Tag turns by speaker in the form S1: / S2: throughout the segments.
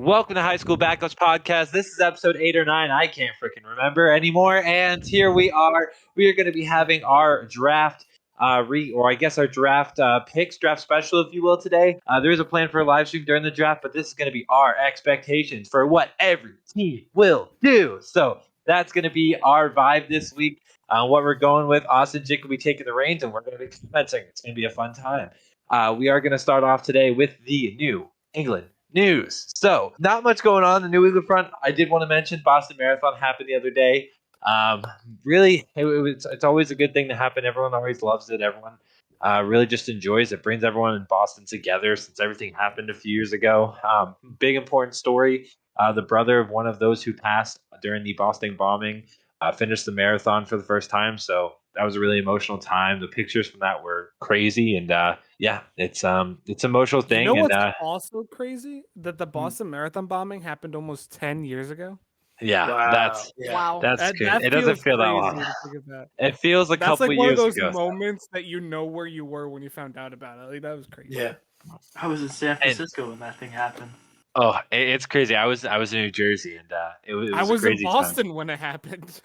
S1: Welcome to High School Backups Podcast. This is episode 8 or 9. I can't freaking remember anymore. And here we are. We are going to be having our draft our draft picks, draft special, if you will, today. There is a plan for a live stream during the draft, but this is going to be our expectations for what every team will do. So that's going to be our vibe this week. What we're going with. Austin Jick will be taking the reins, and we're going to be commencing. It's going to be a fun time. We are going to start off today with the New England news. So, not much going on in the New England front. I did want to mention Boston Marathon happened the other day. Really, it's always a good thing to happen. Everyone always loves it. Everyone really just enjoys it. Brings everyone in Boston together since everything happened a few years ago. Big important story. The brother of one of those who passed during the Boston bombing finished the marathon for the first time. So that was a really emotional time. The pictures from that were crazy, and it's an emotional thing.
S2: You know what's also crazy? That the Boston Marathon bombing happened almost 10 years ago.
S1: Yeah,
S3: Wow.
S1: That's good.
S2: That
S1: It doesn't feel that long. It feels a couple
S2: like
S1: years ago.
S2: That's like one of those moments that you know where you were when you found out about it. Like, that was crazy.
S3: Yeah, I was in San Francisco when that thing happened.
S1: Oh, it's crazy. I was in New Jersey, and it was
S2: I was
S1: a crazy
S2: in Boston
S1: time.
S2: when it happened.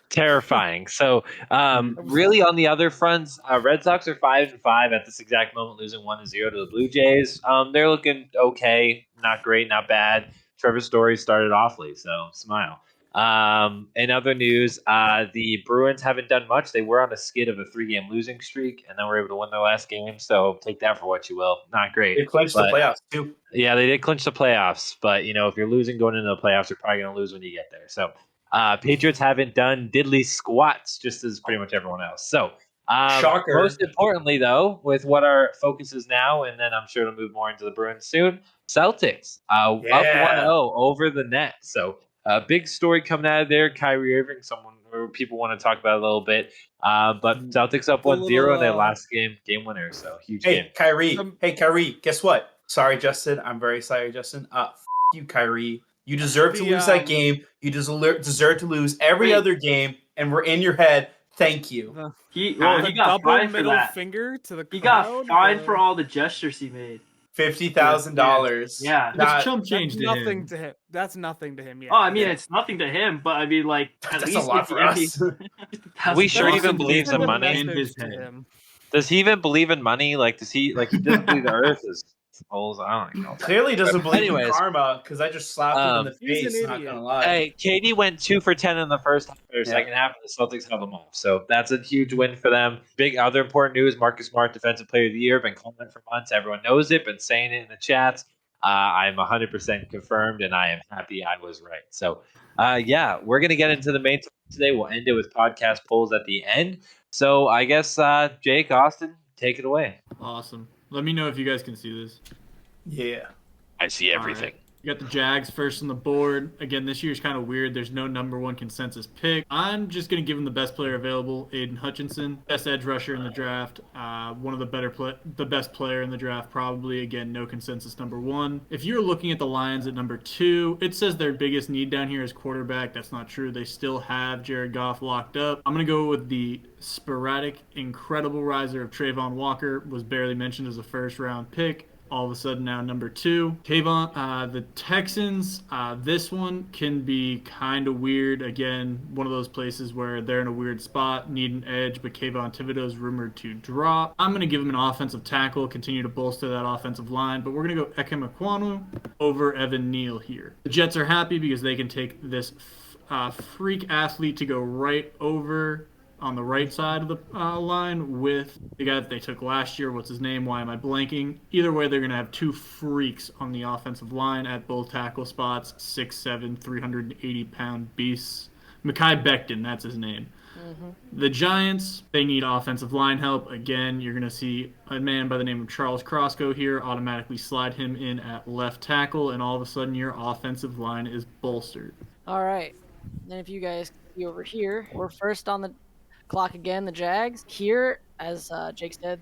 S1: Terrifying. So, really, on the other fronts, Red Sox are 5-5 at this exact moment, losing 1-0 to the Blue Jays. They're looking okay, not great, not bad. Trevor Story started awfully, so smile. In other news, the Bruins haven't done much. They were on a skid of a 3-game losing streak, and then were able to win their last game. So take that for what you will. Not great.
S3: They clinched the playoffs too.
S1: Yeah, they did clinch the playoffs, but if you're losing going into the playoffs, you're probably going to lose when you get there. So. Patriots haven't done diddly squats, just as pretty much everyone else. So,
S3: shocker.
S1: Most importantly, though, with what our focus is now, and then I'm sure it'll move more into the Bruins soon, Celtics up 1-0 over the net. So, big story coming out of there. Kyrie Irving, someone who people want to talk about a little bit. But Celtics up 1-0 in their last game winner. So, huge game.
S3: Hey, Kyrie, guess what? Sorry, Justin. I'm very sorry, Justin. You, Kyrie. You deserve to lose that game. You deserve to lose every other game, and we're in your head. Thank you.
S4: He got fined for that.
S2: Finger to the crowd,
S4: he got fined for all the gestures he made.
S3: $50,000.
S4: Yeah,
S2: that's nothing to him. That's nothing to him. Yeah.
S4: Oh, I mean, it's nothing to him, but I mean, like,
S3: that's a lot for us.
S1: We sure even believes in money
S2: in his head.
S1: Does he even believe in money? Like, does he he doesn't believe the earth is holes? I don't know.
S3: Clearly doesn't believe in karma because I just slapped him in the face. Not gonna lie.
S1: Hey, Katie went 2 for 10 in the first half or second half, and the Celtics held them off. So that's a huge win for them. Big other important news: Marcus Smart, Defensive Player of the Year, been calling it for months. Everyone knows it. Been saying it in the chats. I'm 100% confirmed, and I am happy I was right. So, we're gonna get into the main topic today. We'll end it with podcast polls at the end. So I guess Jake, Austin, take it away.
S5: Awesome. Let me know if you guys can see this.
S3: Yeah.
S1: I see everything.
S5: Right. You got the Jags first on the board. Again, this year's kind of weird. There's no number one consensus pick. I'm just going to give him the best player available, Aiden Hutchinson. Best edge rusher in the draft. One of the best player in the draft, probably. Again, no consensus number one. If you're looking at the Lions at number 2, it says their biggest need down here is quarterback. That's not true. They still have Jared Goff locked up. I'm going to go with the sporadic, incredible riser of Trayvon Walker. Was barely mentioned as a first-round pick. All of a sudden now number 2. Kayvon, the Texans, this one can be kind of weird. Again, one of those places where they're in a weird spot, need an edge, but Kayvon Thibodeau is rumored to drop. I'm going to give him an offensive tackle, continue to bolster that offensive line, but we're going to go Ekem Ekwonu over Evan Neal here. The Jets are happy because they can take this freak athlete to go right over on the right side of the line with the guy that they took last year. What's his name? Why am I blanking? Either way, they're going to have 2 freaks on the offensive line at both tackle spots, 6'7", 380-pound beasts. Mekhi Becton, that's his name. Mm-hmm. The Giants, they need offensive line help. Again, you're going to see a man by the name of Charles Crosco here, automatically slide him in at left tackle, and all of a sudden your offensive line is bolstered.
S6: All right. Then if you guys see over here, we're first on the clock again, the Jags. Here, as Jake said,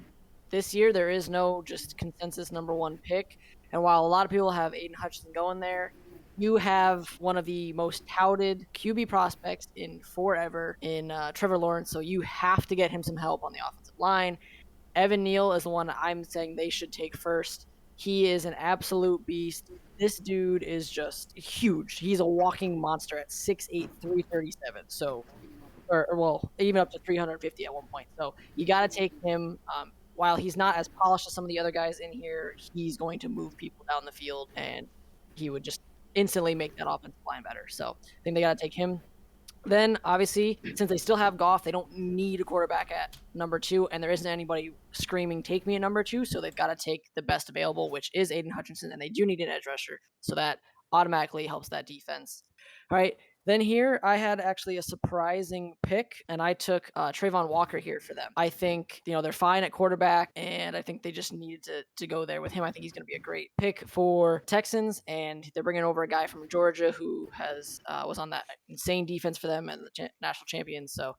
S6: this year there is no just consensus number 1 pick. And while a lot of people have Aiden Hutchinson going there, you have one of the most touted QB prospects in forever in Trevor Lawrence. So you have to get him some help on the offensive line. Evan Neal is the one I'm saying they should take first. He is an absolute beast. This dude is just huge. He's a walking monster at 6'8", 337. So, well, even up to 350 at one point. So you got to take him. While he's not as polished as some of the other guys in here, he's going to move people down the field, and he would just instantly make that offensive line better. So I think they got to take him. Then, obviously, since they still have Goff, they don't need a quarterback at number 2, and there isn't anybody screaming, take me at number 2, so they've got to take the best available, which is Aiden Hutchinson, and they do need an edge rusher, so that automatically helps that defense. All right, then here I had actually a surprising pick, and I took Trayvon Walker here for them. I think they're fine at quarterback, and I think they just needed to go there with him. I think he's going to be a great pick for Texans, and they're bringing over a guy from Georgia who was on that insane defense for them and the national champions, so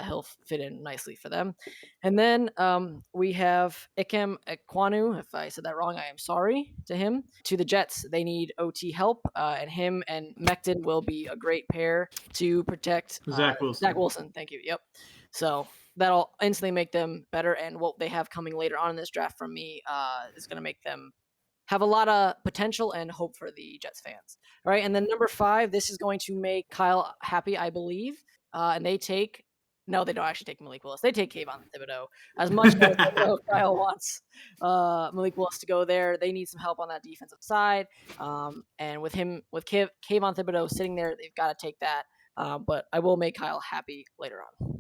S6: he'll fit in nicely for them. And then we have Ikem Ekwonu. If I said that wrong, I am sorry to him. To the Jets, they need OT help, and him and Mecton will be a great pair to protect
S5: Zach Wilson.
S6: Zach Wilson, thank you. Yep. So that'll instantly make them better, and what they have coming later on in this draft from me is going to make them have a lot of potential and hope for the Jets fans. All right, and then number 5, this is going to make Kyle happy, I believe, and they take. No, they don't actually take Malik Willis. They take Kayvon Thibodeau. As much as Kyle wants Malik Willis to go there, they need some help on that defensive side. And with Kayvon Thibodeau sitting there, they've got to take that. But I will make Kyle happy later on.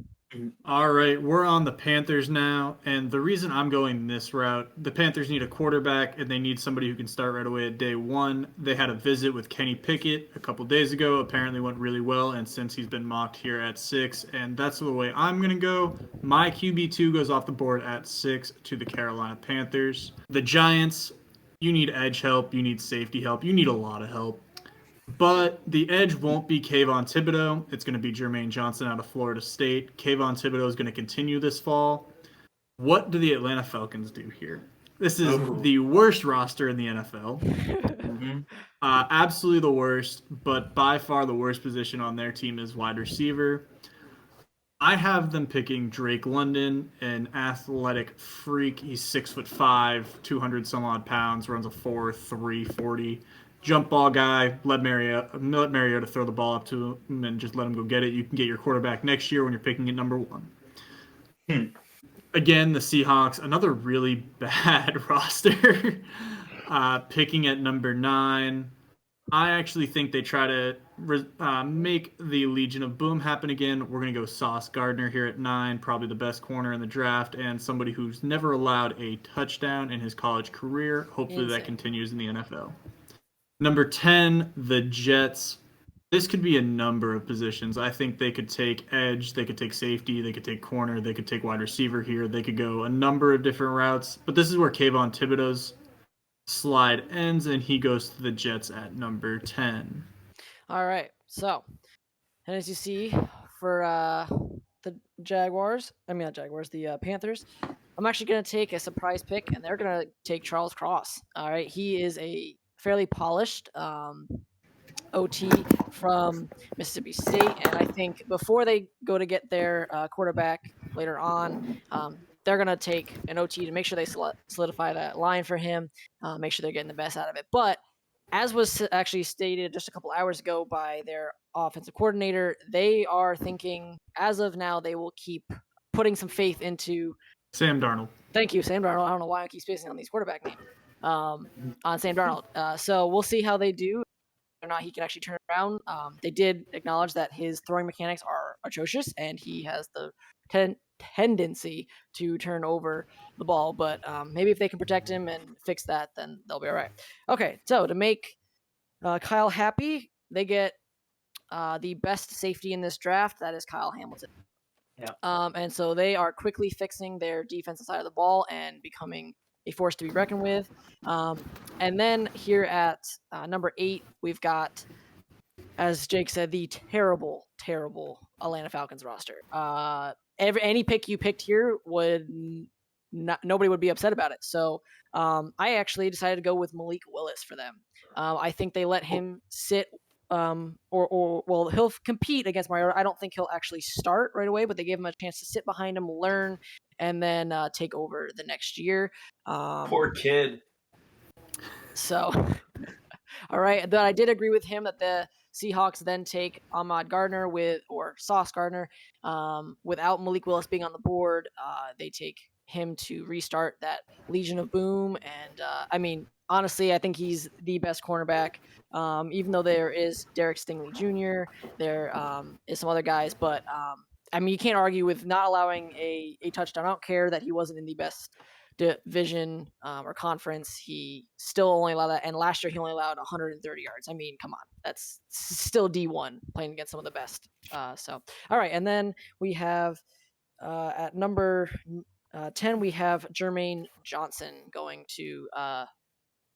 S5: All right, we're on the Panthers now, and the reason I'm going this route, the Panthers need a quarterback, and they need somebody who can start right away at day 1. They had a visit with Kenny Pickett a couple days ago. Apparently went really well, and since he's been mocked here at 6, and that's the way I'm going to go. My QB2 goes off the board at 6 to the Carolina Panthers. The Giants, you need edge help, you need safety help, you need a lot of help. But the edge won't be Kayvon Thibodeau. It's going to be Jermaine Johnson out of Florida State. Kayvon Thibodeau is going to continue this fall. What do the Atlanta Falcons do here? This is the worst roster in the NFL. Absolutely the worst, but by far the worst position on their team is wide receiver. I have them picking Drake London, an athletic freak. He's 6'5", 200 some odd pounds, runs a 4.3 40. Jump ball guy, let Mariota throw the ball up to him and just let him go get it. You can get your quarterback next year when you're picking at number 1. Again, the Seahawks, another really bad roster. Picking at number 9. I actually think they try to make the Legion of Boom happen again. We're going to go Sauce Gardner here at 9, probably the best corner in the draft, and somebody who's never allowed a touchdown in his college career. Hopefully that continues in the NFL. Number 10, the Jets. This could be a number of positions. I think they could take edge, they could take safety, they could take corner, they could take wide receiver here. They could go a number of different routes. But this is where Kayvon Thibodeau's slide ends, and he goes to the Jets at number 10.
S6: All right. So, and as you see for the Panthers, I'm actually going to take a surprise pick, and they're going to take Charles Cross. All right. He is a fairly polished OT from Mississippi State, and I think before they go to get their quarterback later on, they're going to take an OT to make sure they solidify that line for him, make sure they're getting the best out of it. But as was actually stated just a couple hours ago by their offensive coordinator, they are thinking, as of now, they will keep putting some faith into
S5: Sam Darnold.
S6: Thank you, Sam Darnold. I don't know why I keep spacing on these quarterback names. On Sam Darnold. So we'll see how they do, or not he can actually turn around. They did acknowledge that his throwing mechanics are atrocious, and he has the tendency to turn over the ball. But maybe if they can protect him and fix that, then they'll be all right. Okay, so to make Kyle happy, they get the best safety in this draft. That is Kyle Hamilton.
S3: Yeah.
S6: And so they are quickly fixing their defensive side of the ball and becoming a force to be reckoned with. And then here at number 8, we've got, as Jake said, the terrible, terrible Atlanta Falcons roster. Any pick you picked here nobody would be upset about it. So I actually decided to go with Malik Willis for them. I think they let him sit, well, he'll compete against Mariota. I don't think he'll actually start right away, but they gave him a chance to sit behind him, learn, and then take over the next year.
S3: Poor kid.
S6: So All right, but I did agree with him that the Seahawks then take Ahmad Gardner or Sauce Gardner without Malik Willis being on the board. They take him to restart that Legion of Boom, and I mean, honestly, I think he's the best cornerback. Even though there is Derek Stingley Jr., there is some other guys, but I mean, you can't argue with not allowing a touchdown. I don't care that he wasn't in the best division or conference. He still only allowed that, and last year he only allowed 130 yards. I mean, come on, that's still D1 playing against some of the best. So, all right, and then we have at number 10 we have Jermaine Johnson going to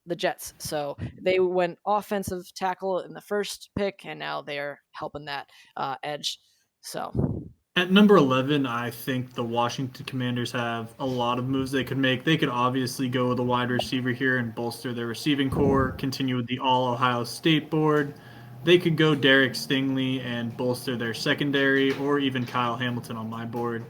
S6: the Jets. So they went offensive tackle in the first pick, and now they're helping that edge. So.
S5: At number 11, I think the Washington Commanders have a lot of moves they could make. They could obviously go with a wide receiver here and bolster their receiving core, continue with the All-Ohio State board. They could go Derek Stingley and bolster their secondary, or even Kyle Hamilton on my board.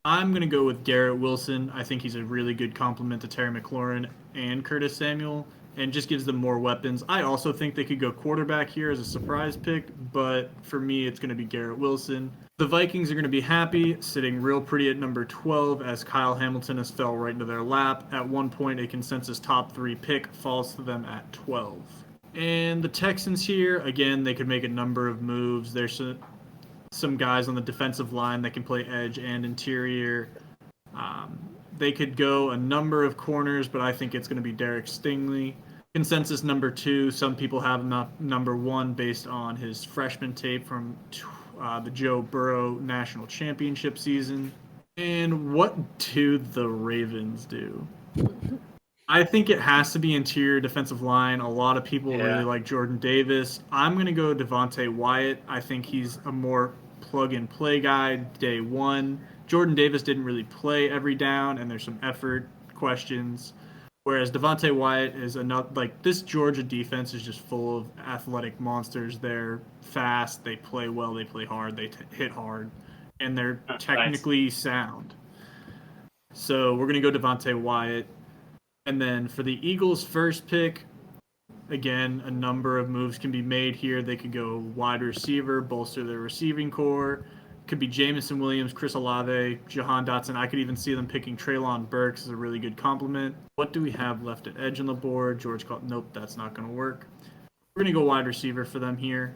S5: I'm going to go with Garrett Wilson. I think he's a really good complement to Terry McLaurin and Curtis Samuel, and just gives them more weapons. I also think they could go quarterback here as a surprise pick, but for me, it's going to be Garrett Wilson. The Vikings are going to be happy, sitting real pretty at number 12 as Kyle Hamilton has fell right into their lap. At one point, a consensus top 3 pick falls to them at 12. And the Texans here, again, they could make a number of moves. There's some guys on the defensive line that can play edge and interior. They could go a number of corners, but I think it's going to be Derek Stingley. Consensus number 2, some people have him number 1 based on his freshman tape from the Joe Burrow National Championship season. And what do the Ravens do? I think it has to be interior defensive line. A lot of people really like Jordan Davis. I'm going to go Devontae Wyatt. I think he's a more plug-and-play guy day one. Jordan Davis didn't really play every down, and there's some effort questions. Whereas Devontae Wyatt is this Georgia defense is just full of athletic monsters. They're fast, they play well, they play hard, they hit hard, and they're technically sound. So we're going to go Devontae Wyatt. And then for the Eagles' first pick, again, a number of moves can be made here. They could go wide receiver, bolster their receiving core. Could be Jamison Williams, Chris Olave, Jahan Dotson. I could even see them picking Treylon Burks as a really good compliment. What do we have left at edge on the board? George called, nope, that's not going to work. We're going to go wide receiver for them here.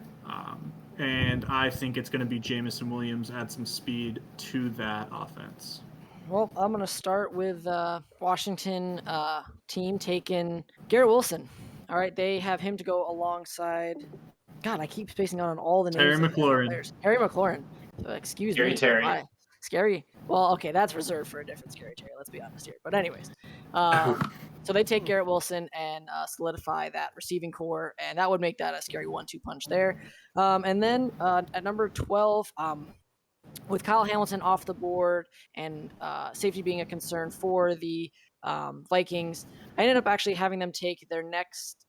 S5: And I think it's going to be Jamison Williams, add some speed to that offense.
S6: Well, I'm going to start with Washington team taking Garrett Wilson. All right, they have him to go alongside. God, I keep spacing out on all the names.
S5: Terry McLaurin.
S6: Harry McLaurin. Excuse me.
S3: Terry.
S6: Hi. Scary. Well, okay, that's reserved for a different Scary Terry. Let's be honest here. But anyways, so they take Garrett Wilson and solidify that receiving core, and that would make that a scary 1-2 punch there. And then at number 12, with Kyle Hamilton off the board and safety being a concern for the Vikings, I ended up actually having them take their next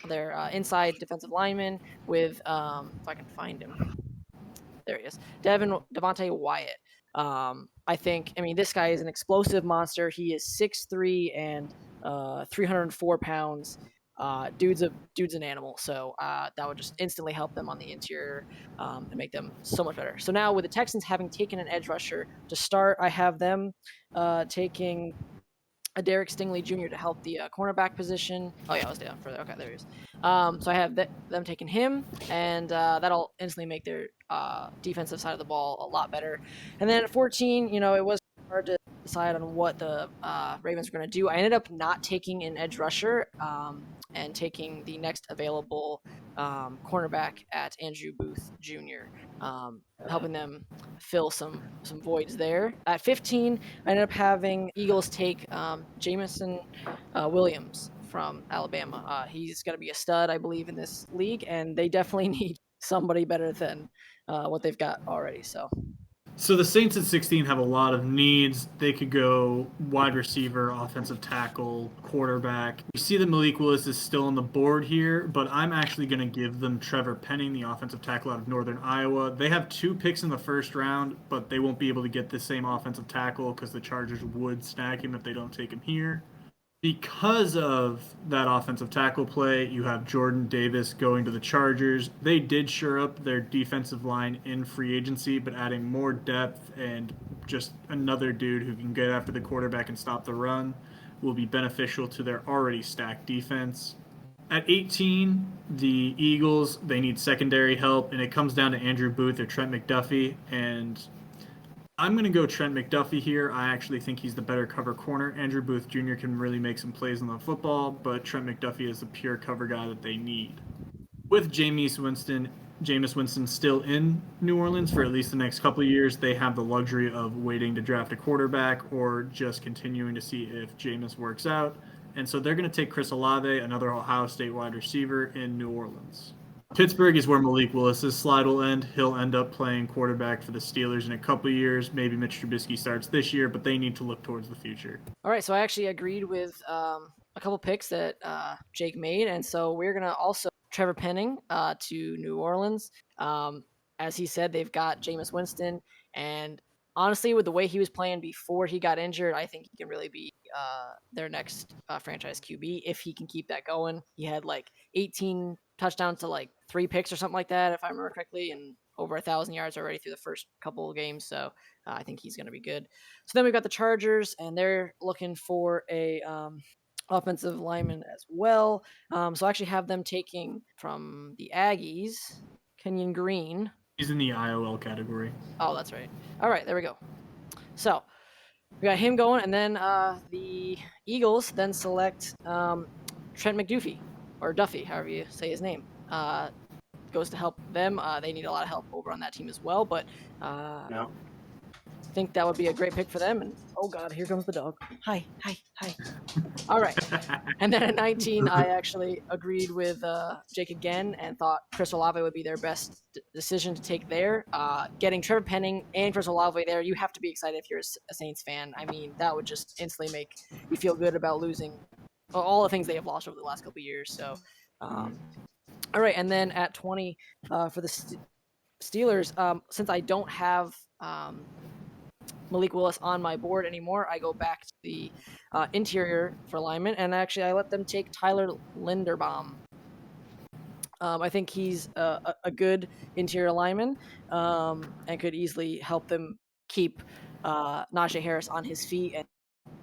S6: their inside defensive lineman with, if I can find him. There he is. Devontae Wyatt. I think, this guy is an explosive monster. He is 6'3" and 304 pounds. Dude's an animal. So that would just instantly help them on the interior and make them so much better. So now with the Texans having taken an edge rusher to start, I have them taking a Derek Stingley Jr. to help the cornerback position. Oh yeah, I was down further. Okay, there he is. So I have them taking him, and that'll instantly make their defensive side of the ball a lot better. And then at 14, it was hard to decide on what the Ravens were going to do. I ended up not taking an edge rusher and taking the next available cornerback at Andrew Booth Jr., helping them fill some voids there. At 15, I ended up having Eagles take Jamison Williams from Alabama. He's going to be a stud, I believe, in this league, and they definitely need somebody better than what they've got already.
S5: So the Saints at 16 have a lot of needs. They could go wide receiver, offensive tackle, quarterback. You see that Malik Willis is still on the board here, but I'm actually going to give them Trevor Penning, the offensive tackle out of Northern Iowa. They have 2 picks in the first round, but they won't be able to get the same offensive tackle because the Chargers would snag him if they don't take him here. Because of that offensive tackle play, you have Jordan Davis going to the Chargers. They did shore up their defensive line in free agency, but adding more depth and just another dude who can get after the quarterback and stop the run will be beneficial to their already stacked defense. At 18, the Eagles, they need secondary help, and it comes down to Andrew Booth or Trent McDuffie, and I'm going to go Trent McDuffie here. I actually think he's the better cover corner. Andrew Booth Jr. can really make some plays on the football, but Trent McDuffie is the pure cover guy that they need. With Jameis Winston still in New Orleans for at least the next couple of years, they have the luxury of waiting to draft a quarterback or just continuing to see if Jameis works out. And so they're going to take Chris Olave, another Ohio State wide receiver, in New Orleans. Pittsburgh is where Malik Willis's slide will end. He'll end up playing quarterback for the Steelers in a couple of years. Maybe Mitch Trubisky starts this year, but they need to look towards the future.
S6: All right, so I actually agreed with a couple picks that Jake made, and so we're going to also Trevor Penning to New Orleans. As he said, they've got Jameis Winston, and honestly, with the way he was playing before he got injured, I think he can really be their next franchise QB if he can keep that going. He had like 18 touchdowns to like 3 picks or something like that, if I remember correctly, and over 1,000 yards already through the first couple of games. So I think he's going to be good. So then we've got the Chargers, and they're looking for a offensive lineman as well. So I actually have them taking from the Aggies, Kenyon Green.
S5: He's in the IOL category.
S6: Oh, that's right. All right, there we go. So we got him going, and then the Eagles then select Trent McDuffie, or Duffy, however you say his name. Goes to help them. They need a lot of help over on that team as well, but
S3: No.
S6: I think that would be a great pick for them. And oh God, here comes the dog. Hi. All right. And then at 19, I actually agreed with Jake again and thought Chris Olave would be their best decision to take there. Getting Trevor Penning and Chris Olave there, you have to be excited if you're a Saints fan. I mean, that would just instantly make you feel good about losing all the things they have lost over the last couple of years. So, all right. And then at 20 for the Steelers, since I don't have Malik Willis on my board anymore, I go back to the interior for linemen, and actually I let them take Tyler Linderbaum. I think he's a good interior lineman and could easily help them keep Najee Harris on his feet and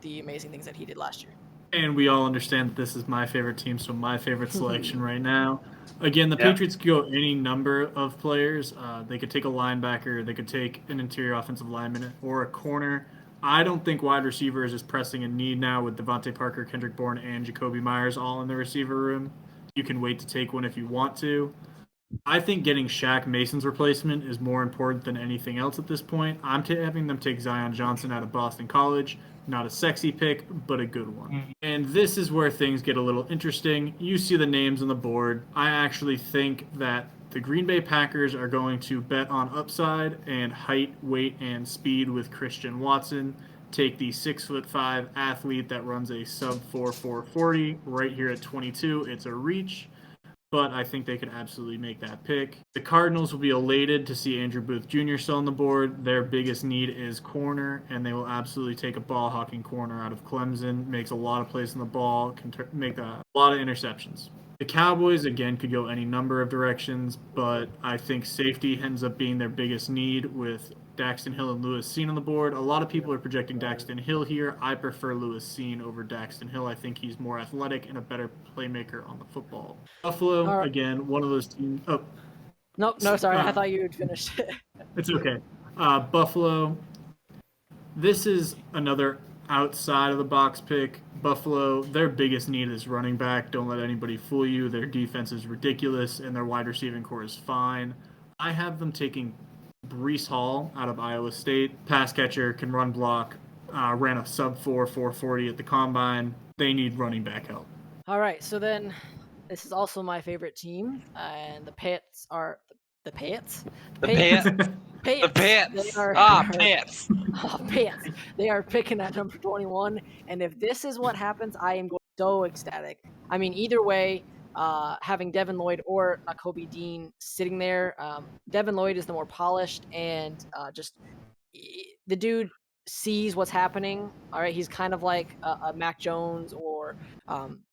S6: the amazing things that he did last year.
S5: And we all understand that this is my favorite team, so my favorite selection right now. Again, the Patriots could go any number of players. They could take a linebacker, they could take an interior offensive lineman, or a corner. I don't think wide receiver is as pressing a need now with Devontae Parker, Kendrick Bourne, and Jacoby Myers all in the receiver room. You can wait to take one if you want to. I think getting Shaq Mason's replacement is more important than anything else at this point. I'm having them take Zion Johnson out of Boston College. Not a sexy pick, but a good one. And this is where things get a little interesting. You see the names on the board. I actually think that the Green Bay Packers are going to bet on upside and height, weight, and speed with Christian Watson. Take the 6'5" athlete that runs a sub 4.40 right here at 22. It's a reach, but I think they could absolutely make that pick. The Cardinals will be elated to see Andrew Booth Jr. still on the board. Their biggest need is corner, and they will absolutely take a ball-hawking corner out of Clemson. Makes a lot of plays on the ball, can make a lot of interceptions. The Cowboys, again, could go any number of directions, but I think safety ends up being their biggest need with Daxton Hill and Lewis Cine on the board. A lot of people are projecting Daxton Hill here. I prefer Lewis Cine over Daxton Hill. I think he's more athletic and a better playmaker on the football. Buffalo, again, one of those teams. Oh.
S6: No, sorry. I thought you had finished.
S5: It's okay. Buffalo, this is another outside of the box pick. Buffalo, their biggest need is running back. Don't let anybody fool you. Their defense is ridiculous, and their wide receiving core is fine. I have them taking Breece Hall out of Iowa State. Pass catcher, can run block, ran a sub 4.40 at the combine. They need running back help.
S6: All right, so then this is also my favorite team, and the Pats are the Pats.
S1: The Pats. The Pats. Pats.
S6: Pats. They are picking at number 21, and if this is what happens, I am going so ecstatic. I mean, either way, having Devin Lloyd or Nakobe Dean sitting there, Devin Lloyd is the more polished, and just the dude sees what's happening. All right, he's kind of like a Mac Jones, or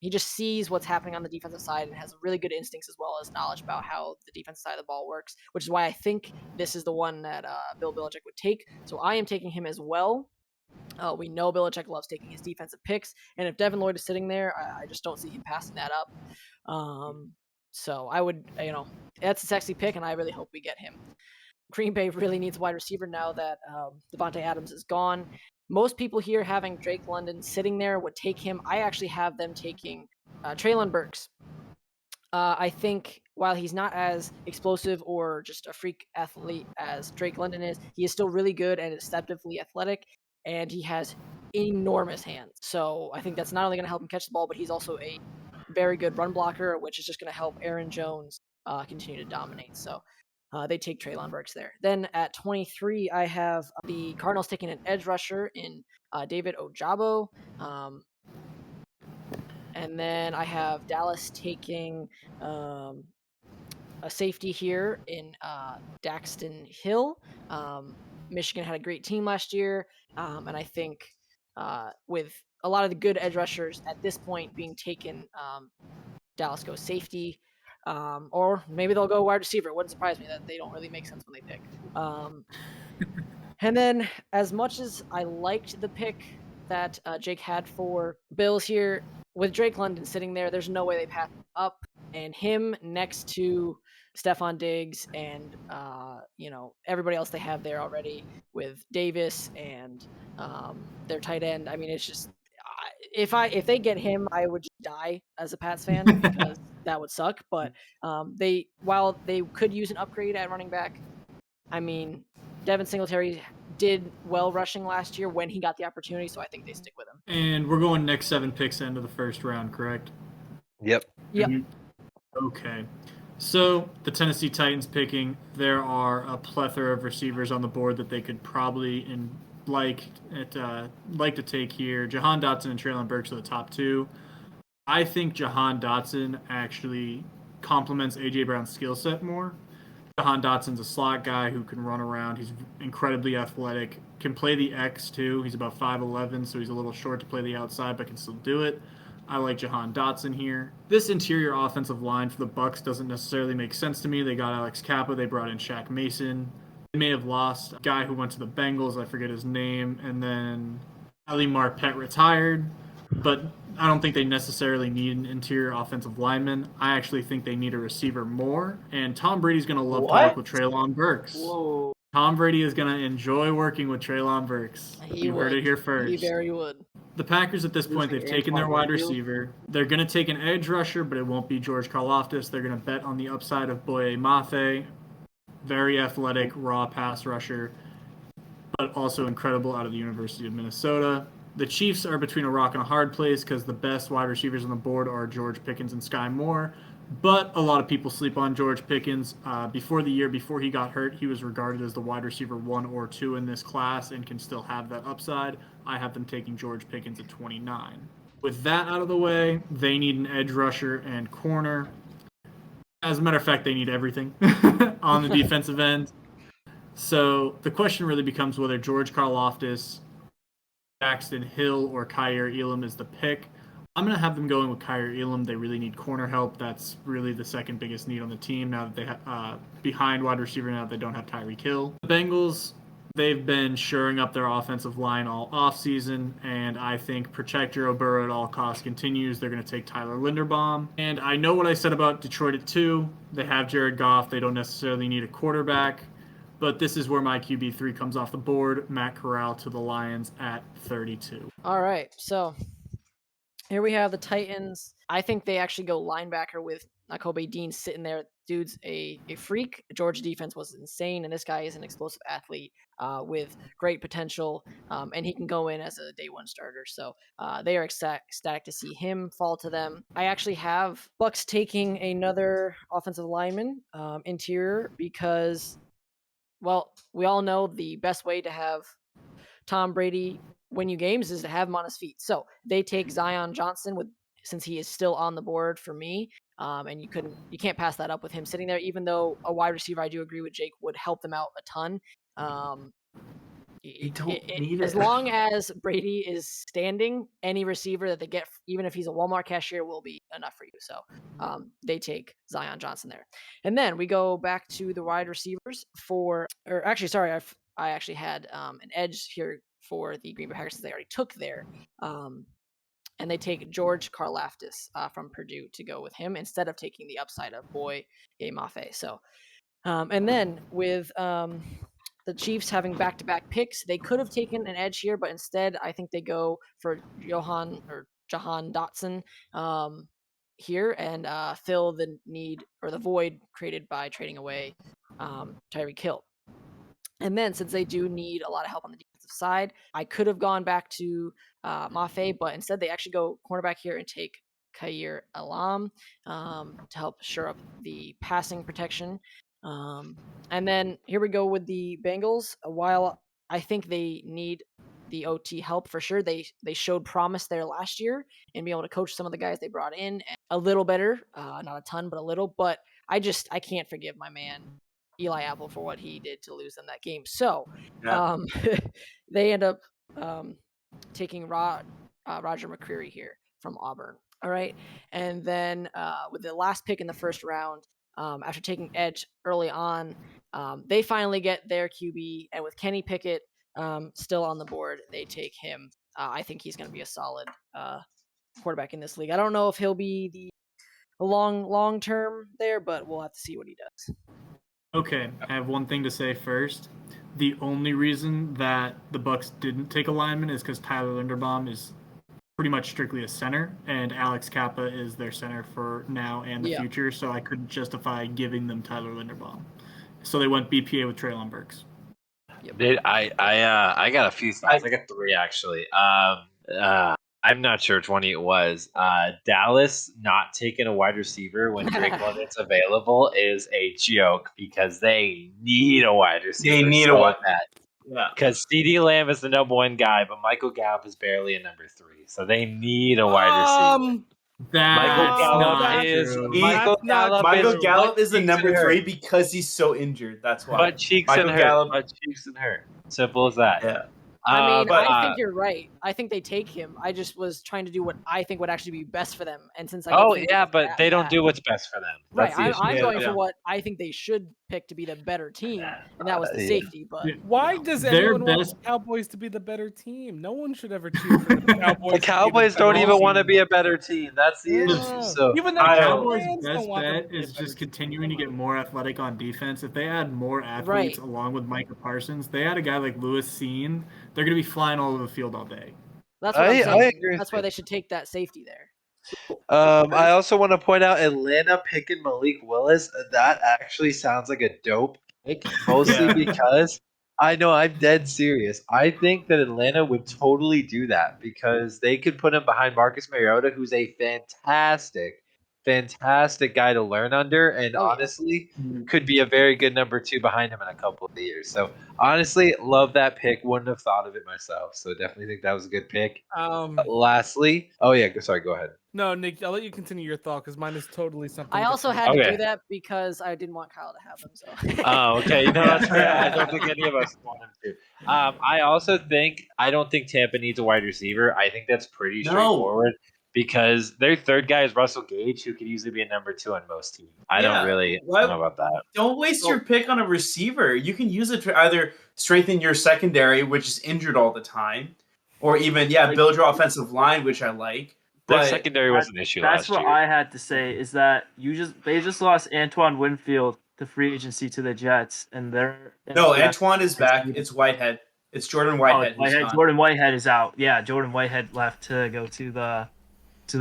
S6: he just sees what's happening on the defensive side and has really good instincts as well as knowledge about how the defensive side of the ball works, which is why I think this is the one that Bill Belichick would take. So I am taking him as well. We know Belichick loves taking his defensive picks, and if Devin Lloyd is sitting there, I just don't see him passing that up. So I would, that's a sexy pick, and I really hope we get him. Green Bay really needs a wide receiver now that Devontae Adams is gone. Most people here having Drake London sitting there would take him. I actually have them taking Treylon Burks. I think while he's not as explosive or just a freak athlete as Drake London is, he is still really good and deceptively athletic, and he has enormous hands. So I think that's not only going to help him catch the ball, but he's also a very good run blocker, which is just going to help Aaron Jones continue to dominate. So they take Treylon Burks there. Then at 23, I have the Cardinals taking an edge rusher in David Ojabo. And then I have Dallas taking a safety here in Daxton Hill. Michigan had a great team last year. And I think with a lot of the good edge rushers at this point being taken, Dallas goes safety. Or maybe they'll go wide receiver. It wouldn't surprise me that they don't really make sense when they pick. And then as much as I liked the pick that Jake had for Bills here, with Drake London sitting there, there's no way they pass up. And him next to Stephon Diggs and, everybody else they have there already with Davis and their tight end. I mean, it's just, if they get him, I would just die as a Pats fan because that would suck. But while they could use an upgrade at running back, I mean, Devin Singletary did well rushing last year when he got the opportunity, so I think they stick with him.
S5: And we're going next 7 picks into the first round, correct?
S1: Yep.
S5: Okay. So the Tennessee Titans picking, there are a plethora of receivers on the board that they could probably like to take here. Jahan Dotson and Treylon Burks are the top 2. I think Jahan Dotson actually complements A.J. Brown's skill set more. Jahan Dotson's a slot guy who can run around. He's incredibly athletic, can play the X too. He's about 5'11", so he's a little short to play the outside, but can still do it. I like Jahan Dotson here. This interior offensive line for the Bucs doesn't necessarily make sense to me. They got Alex Kappa. They brought in Shaq Mason. They may have lost a guy who went to the Bengals. I forget his name. And then Ali Marpet retired. But I don't think they necessarily need an interior offensive lineman. I actually think they need a receiver more. And Tom Brady's going to love to work with Treylon Burks.
S6: Whoa.
S5: Tom Brady is going to enjoy working with Treylon Burks. You heard it here first.
S6: He very would.
S5: The Packers at this point, they've taken their wide receiver. They're going to take an edge rusher, but it won't be George Karlaftis. They're going to bet on the upside of Boye Mafe. Very athletic, raw pass rusher, but also incredible out of the University of Minnesota. The Chiefs are between a rock and a hard place because the best wide receivers on the board are George Pickens and Sky Moore. But a lot of people sleep on George Pickens. Before he got hurt, he was regarded as the wide receiver 1 or 2 in this class and can still have that upside. I have them taking George Pickens at 29. With that out of the way, they need an edge rusher and corner. As a matter of fact, they need everything on the defensive end. So the question really becomes whether George Karlaftis, Daxton Hill, or Kyrie Elam is the pick. I'm going to have them going with Kyrie Elam. They really need corner help. That's really the second biggest need on the team now that they have behind wide receiver now that they don't have Tyreek Hill. The Bengals, they've been shoring up their offensive line all offseason, and I think protect Joe Burrow at all costs continues. They're going to take Tyler Linderbaum. And I know what I said about Detroit at 2. They have Jared Goff. They don't necessarily need a quarterback. But this is where my QB3 comes off the board. Matt Corral to the Lions at 32.
S6: All right, so here we have the Titans. I think they actually go linebacker with Nakobe Dean sitting there. Dude's a freak. Georgia defense was insane, and this guy is an explosive athlete with great potential, and he can go in as a day 1 starter. So they are ecstatic to see him fall to them. I actually have Bucs taking another offensive lineman interior because, well, we all know the best way to have Tom Brady win you games is to have him on his feet. So they take Zion Johnson since he is still on the board for me. And you can't pass that up with him sitting there, even though a wide receiver, I do agree with Jake, would help them out a ton.
S3: They don't need
S6: as
S3: it.
S6: long as Brady is standing, any receiver that they get, even if he's a Walmart cashier, will be enough for you. So they take Zion Johnson there. And then we go back to the wide receivers I actually had an edge here for the Green Bay Packers since they already took there. And they take George Karlaftis from Purdue to go with him instead of taking the upside of Boye Mafe. So, and then with the Chiefs having back-to-back picks, they could have taken an edge here, but instead I think they go for Jahan Dotson here and fill the need or the void created by trading away Tyreek Hill. And then since they do need a lot of help on the defensive side, I could have gone back to Mafe, but instead they actually go cornerback here and take Kyrie Irving to help shore up the passing protection. And then here we go with the Bengals. While I think they need the OT help for sure, they showed promise there last year and being able to coach some of the guys they brought in a little better, not a ton, but a little. But I can't forgive my man Eli Apple for what he did to lose them that game. So they end up taking Roger McCreary here from Auburn. All right. And then with the last pick in the first round, after taking edge early on, they finally get their QB. And with Kenny Pickett still on the board, they take him. I think he's going to be a solid quarterback in this league. I don't know if he'll be the long term there, but we'll have to see what he does.
S5: Okay, I have one thing to say first. The only reason that the Bucs didn't take a lineman is because Tyler Linderbaum is pretty much strictly a center, and Alex Kappa is their center for now and the future, so I couldn't justify giving them Tyler Linderbaum. So they went BPA with Treylon Burks.
S1: Yep. I got a few thoughts. I got three, actually. I'm not sure which one it was. Dallas not taking a wide receiver when Drake London's available is a joke because they need a wide receiver.
S3: They need a wide.
S1: Yeah. Because CeeDee Lamb is the number one guy, but Michael Gallup is barely a number 3. So they need a wide receiver.
S3: Michael Gallup is the number 3 because he's so injured. That's why.
S1: But cheeks and hurt. Simple as that.
S3: Yeah.
S6: I think you're right. I think they take him. I just was trying to do what I think would actually be best for them. And since
S1: but they don't do what's best for them.
S6: That's right. I'm going for what I think they should pick to be the better team, and that was the safety. But
S2: why does everyone want the Cowboys to be the better team? No one should ever choose for the Cowboys.
S1: The Cowboys don't even want to be a better team. That's the issue. So
S2: even the
S5: Cowboys' best bet is just continuing to get more athletic on defense. If they add more athletes along with Micah Parsons, they add a guy like Lewis Seen, they're going to be flying all over the field all day.
S6: That's what I'm saying. I agree. That's why they should take that safety there.
S1: I also want to point out Atlanta picking Malik Willis. That actually sounds like a dope pick, mostly because I know I'm dead serious. I think that Atlanta would totally do that because they could put him behind Marcus Mariota, who's a fantastic guy to learn under, and honestly could be a very good number 2 behind him in a couple of years. So honestly, love that pick. Wouldn't have thought of it myself. So definitely think that was a good pick. Lastly, sorry, go ahead.
S2: No, Nick, I'll let you continue your thought because mine is totally something.
S6: I also had to do that because I didn't want Kyle to have them. So.
S1: Okay. That's fair. I don't think any of us want him to. I don't think Tampa needs a wide receiver. I think that's pretty straightforward. Because their third guy is Russell Gage, who could easily be a number 2 on most teams. I don't really know about that.
S3: Don't waste your pick on a receiver. You can use it to either strengthen your secondary, which is injured all the time, or even build your offensive line, which I like.
S1: Their secondary was an issue last year.
S4: That's what I had to say is that they just lost Antoine Winfield to free agency to the Jets, and
S3: Antoine is back. It's Whitehead. It's Jordan Whitehead.
S4: Jordan Whitehead is out. Yeah, Jordan Whitehead left to go to the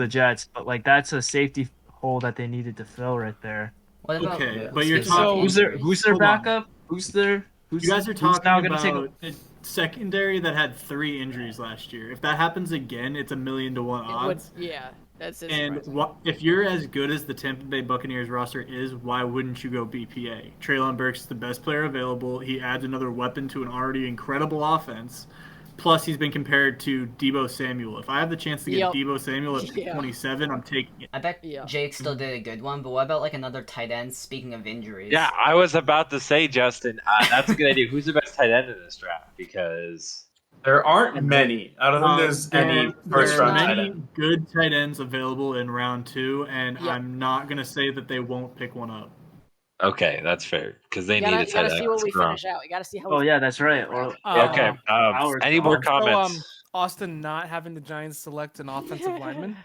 S4: Jets, but that's a safety hole that they needed to fill right there.
S5: But you're talking.
S4: Who's their backup? You
S5: guys are talking about a secondary that had 3 injuries last year. If that happens again, it's 1,000,000 to 1 odds.
S6: That's it.
S5: And if you're as good as the Tampa Bay Buccaneers roster is, why wouldn't you go BPA? Treylon Burks is the best player available. He adds another weapon to an already incredible offense. Plus, he's been compared to Deebo Samuel. If I have the chance to get
S6: Yep.
S5: Deebo Samuel at
S6: Yeah.
S5: 27, I'm taking it.
S7: I bet
S6: Yeah.
S7: Jake still did a good one, but what about like another tight end? Speaking of injuries,
S1: Yeah, I was about to say, Justin, that's a good idea. Who's the best tight end in this draft? Because
S3: There aren't many. I don't think there's any first round tight
S5: many
S3: end.
S5: good tight ends available in round 2, and
S6: Yep.
S5: I'm not gonna say that they won't pick one up.
S1: okay, that's fair because they
S6: You
S1: need
S6: gotta,
S1: a
S6: you
S1: tight
S6: gotta
S1: end.
S6: see what we
S1: It's wrong.
S6: finish out. You gotta see how.
S4: Oh
S6: we
S4: yeah, that's right. Well,
S1: Okay.
S4: Hours
S1: Any
S4: gone.
S1: more
S2: So,
S1: comments?
S2: Austin not having the Giants select an offensive lineman.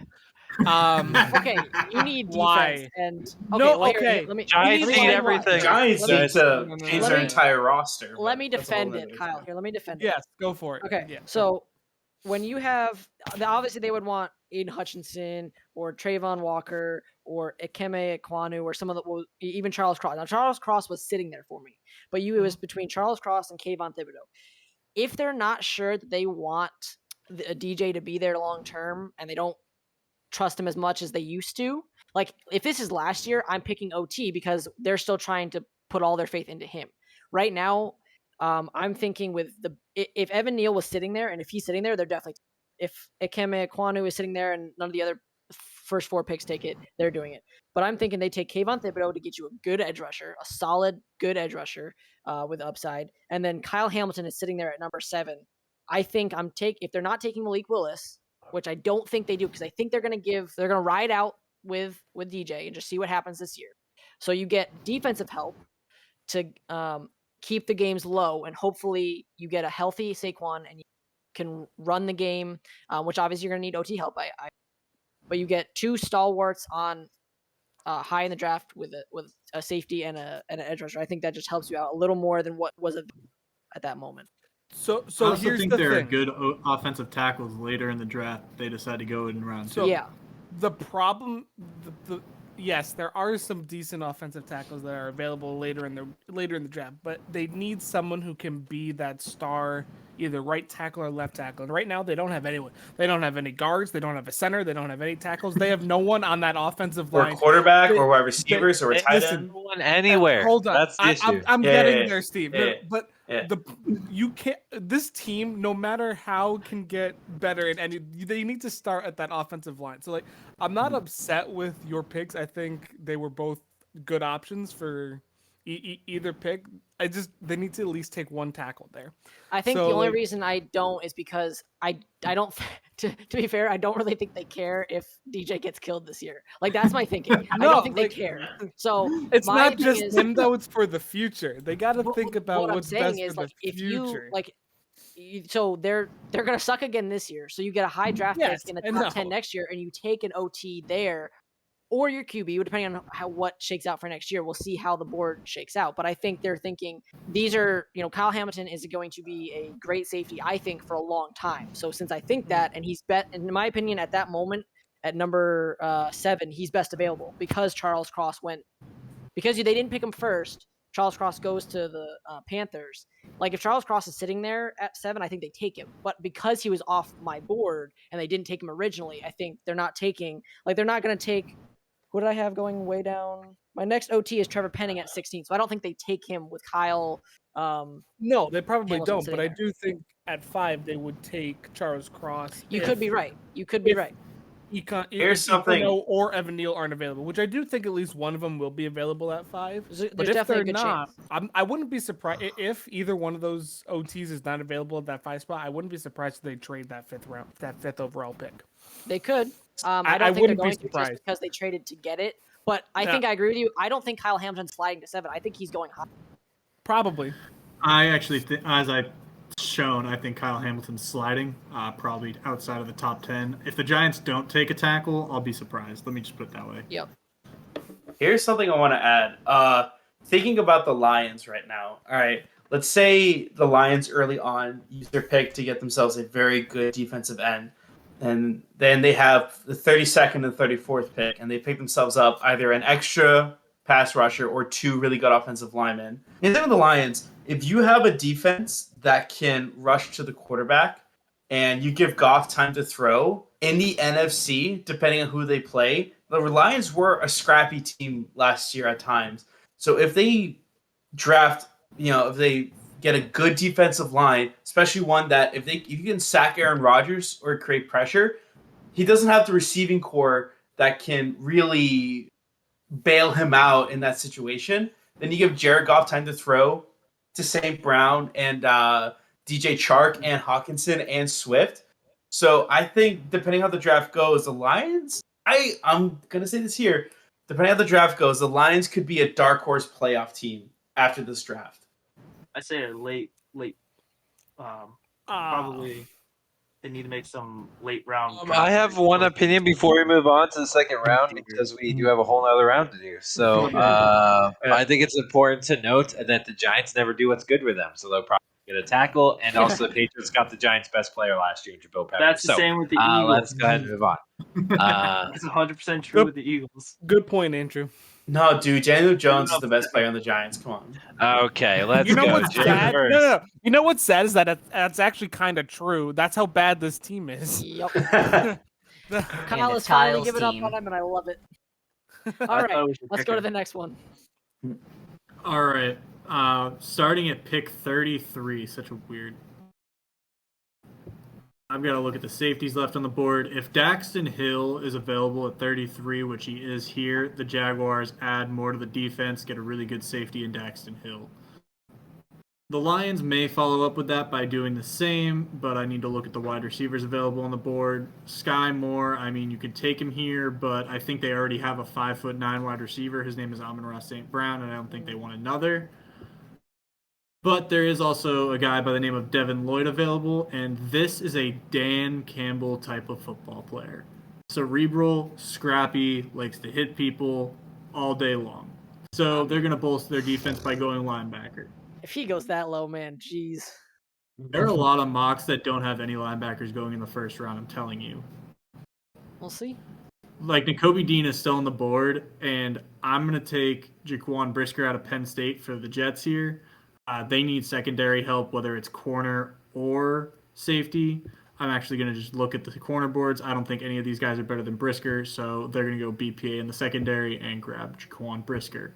S6: Okay, you need defense,
S2: Why?
S6: and
S2: No,
S6: well, here,
S2: okay.
S6: let me.
S1: Giants
S6: let me
S1: need
S6: tell you why.
S1: everything.
S3: Giants
S6: Let me-
S3: need to
S2: No, no,
S3: change
S6: no,
S3: their
S6: no.
S3: entire roster.
S6: Let
S3: but
S6: me
S3: that's a whole
S6: defend it,
S3: nother
S6: Kyle.
S3: thing.
S6: Here, let me defend it.
S2: Yes, go for it.
S6: Okay,
S2: Yeah.
S6: so when you have obviously they would want Aiden Hutchinson or Trayvon Walker or Ikeme Ekwonu or some of the even Charles Cross. Now Charles Cross was sitting there for me, but it was between Charles Cross and Kayvon Thibodeau. If they're not sure that they want a DJ to be there long term and they don't trust him as much as they used to, like if this is last year, I'm picking OT because they're still trying to put all their faith into him. Right now, I'm thinking if Evan Neal was sitting there, and if he's sitting there, they're definitely. If Ikeme Ekwonu is sitting there and none of the other first 4 picks take it, they're doing it. But I'm thinking they take Kayvon Thibodeau to get you a good edge rusher, a solid, good edge rusher with upside, and then Kyle Hamilton is sitting there at number 7. I think if they're not taking Malik Willis, which I don't think they do, because I think they're gonna ride out with DJ and just see what happens this year. So you get defensive help to keep the games low, and hopefully you get a healthy Saquon and you can run the game, which obviously you're gonna need OT help. But you get 2 stalwarts on high in the draft with a safety and an edge rusher. I think that just helps you out a little more than what was at that moment.
S2: So
S5: I also
S2: here's
S5: think
S2: the
S5: there
S2: thing.
S5: are good offensive tackles later in the draft. They decide to go in round 2.
S2: So
S6: Yeah.
S2: the problem, yes, there are some decent offensive tackles that are available later in the draft, but they need someone who can be that star, either right tackle or left tackle. And right now they don't have anyone. They don't have any guards. They don't have a center. They don't have any tackles. They have no one on that offensive
S3: Or
S2: line.
S3: quarterback,
S2: They-
S3: or wide receivers, or a tight
S2: listen,
S3: end.
S1: One anywhere.
S2: Hold on,
S1: That's the issue.
S2: I'm
S3: Yeah,
S2: getting
S3: yeah,
S2: there, Steve.
S3: yeah,
S2: No, but
S3: yeah.
S2: you can't. This team, no matter how, can get better in any. They need to start at that offensive line. So, like, I'm not upset with your picks. I think they were both good options for either pick. They need to at least take one tackle there.
S6: I think
S2: So,
S6: the only
S2: like-
S6: reason I don't is because I don't to be fair, I don't really think they care if DJ gets killed this year. Like that's my thinking. I
S2: No,
S6: don't think
S2: like-
S6: they care. So
S2: It's
S6: my
S2: not
S6: thing
S2: just
S6: is,
S2: him though. It's for the future. They got to think about
S6: what I'm
S2: what's
S6: saying
S2: best
S6: is
S2: for
S6: like
S2: the
S6: if
S2: future.
S6: so they're gonna suck again this year. So you get a high draft
S2: Yes,
S6: pick in the
S2: I
S6: top 10
S2: know.
S6: next year, and you take an OT there, or your QB, depending on what shakes out for next year. We'll see how the board shakes out. But I think they're thinking these are, Kyle Hamilton is going to be a great safety, I think, for a long time. So since I think that, and he's in my opinion, at that moment, at number 7, he's best available because Charles Cross because they didn't pick him first. Charles Cross goes to the Panthers. Like if Charles Cross is sitting there at 7, I think they take him. But because he was off my board and they didn't take him originally, I think they're not going to take. Who did I have going way down? My next OT is Trevor Penning at 16, so I don't think they take him with Kyle.
S2: No, they probably
S6: Hamilton
S2: don't.
S6: sitting
S2: But I
S6: there.
S2: do think at 5 they would take Charles Cross.
S6: You could be right. You could be right.
S3: Here's something-
S2: or Evan Neal aren't available, which I do think at least one of them will be available at 5.
S6: There's
S2: But if
S6: definitely a
S2: they're
S6: good
S2: not,
S6: chance.
S2: I wouldn't be surprised if either one of those OTs is not available at that 5 spot. I wouldn't be surprised if they trade that 5th overall pick.
S6: They could. I
S2: I
S6: don't think they're
S2: wouldn't be
S6: going to just
S2: surprised.
S6: because they traded to get it. But I
S2: Yeah.
S6: think I agree with you. I don't think Kyle Hamilton's sliding to 7. I think he's going high.
S2: Probably.
S5: I actually, as I've shown, I think Kyle Hamilton's sliding, probably outside of the top 10. If the Giants don't take a tackle, I'll be surprised. Let me just put it that way.
S6: Yep.
S3: Here's something I want to add. Thinking about the Lions right now. All right, let's say the Lions early on use their pick to get themselves a very good defensive end, and then they have the 32nd and 34th pick, and they pick themselves up either an extra pass rusher or 2 really good offensive linemen. And then with the Lions, if you have a defense that can rush to the quarterback and you give Goff time to throw in the NFC, depending on who they play, the Lions were a scrappy team last year at times. So if they draft, if they get a good defensive line, especially one that if you can sack Aaron Rodgers or create pressure, he doesn't have the receiving core that can really bail him out in that situation. Then you give Jared Goff time to throw to St. Brown and DJ Chark and Hawkinson and Swift. So I think depending how the draft goes, the Lions, I'm going to say this here, depending how the draft goes, the Lions could be a dark horse playoff team after this draft.
S4: I say a late, probably they need to make some late round.
S1: I have one opinion before we move on to the second round because we do have a whole other round to do. So I think it's important to note that the Giants never do what's good with them. So they'll probably get a tackle, and also the Patriots got the Giants' best player last year, Jabril Peppers.
S4: That's the same with the Eagles.
S1: Let's go ahead and move on.
S4: That's 100% true with the Eagles.
S2: Good point, Andrew.
S3: No, dude, Daniel Jones is the best player on the Giants. Come on.
S1: Okay, let's
S2: You know
S1: go.
S2: what's sad? No. You know what's sad is that that's actually kind of true. That's how bad this team is.
S6: Yep.
S7: And
S6: Kyle
S7: it's
S6: is finally
S7: Kyle's
S6: giving up
S7: team.
S6: on him, and I love it. All right, let's go to the next one.
S5: All right. Starting at pick 33. Such a weird. I've got to look at the safeties left on the board. If Daxton Hill is available at 33, which he is here, the Jaguars add more to the defense, get a really good safety in Daxton Hill. The Lions may follow up with that by doing the same, but I need to look at the wide receivers available on the board. Sky Moore, I mean, you could take him here, but I think they already have a 5'9" wide receiver. His name is Amon-Ra St. Brown, and I don't think they want another. But there is also a guy by the name of Devin Lloyd available, and this is a Dan Campbell type of football player. Cerebral, scrappy, likes to hit people all day long. So they're going to bolster their defense by going linebacker.
S6: If he goes that low, man, jeez.
S5: There are a lot of mocks that don't have any linebackers going in the first round, I'm telling you.
S6: We'll see.
S5: Like, Nakobe Dean is still on the board, and I'm going to take Jaquan Brisker out of Penn State for the Jets here. They need secondary help, whether it's corner or safety. I'm actually going to just look at the corner boards. I don't think any of these guys are better than Brisker, so they're going to go BPA in the secondary and grab Jaquan Brisker.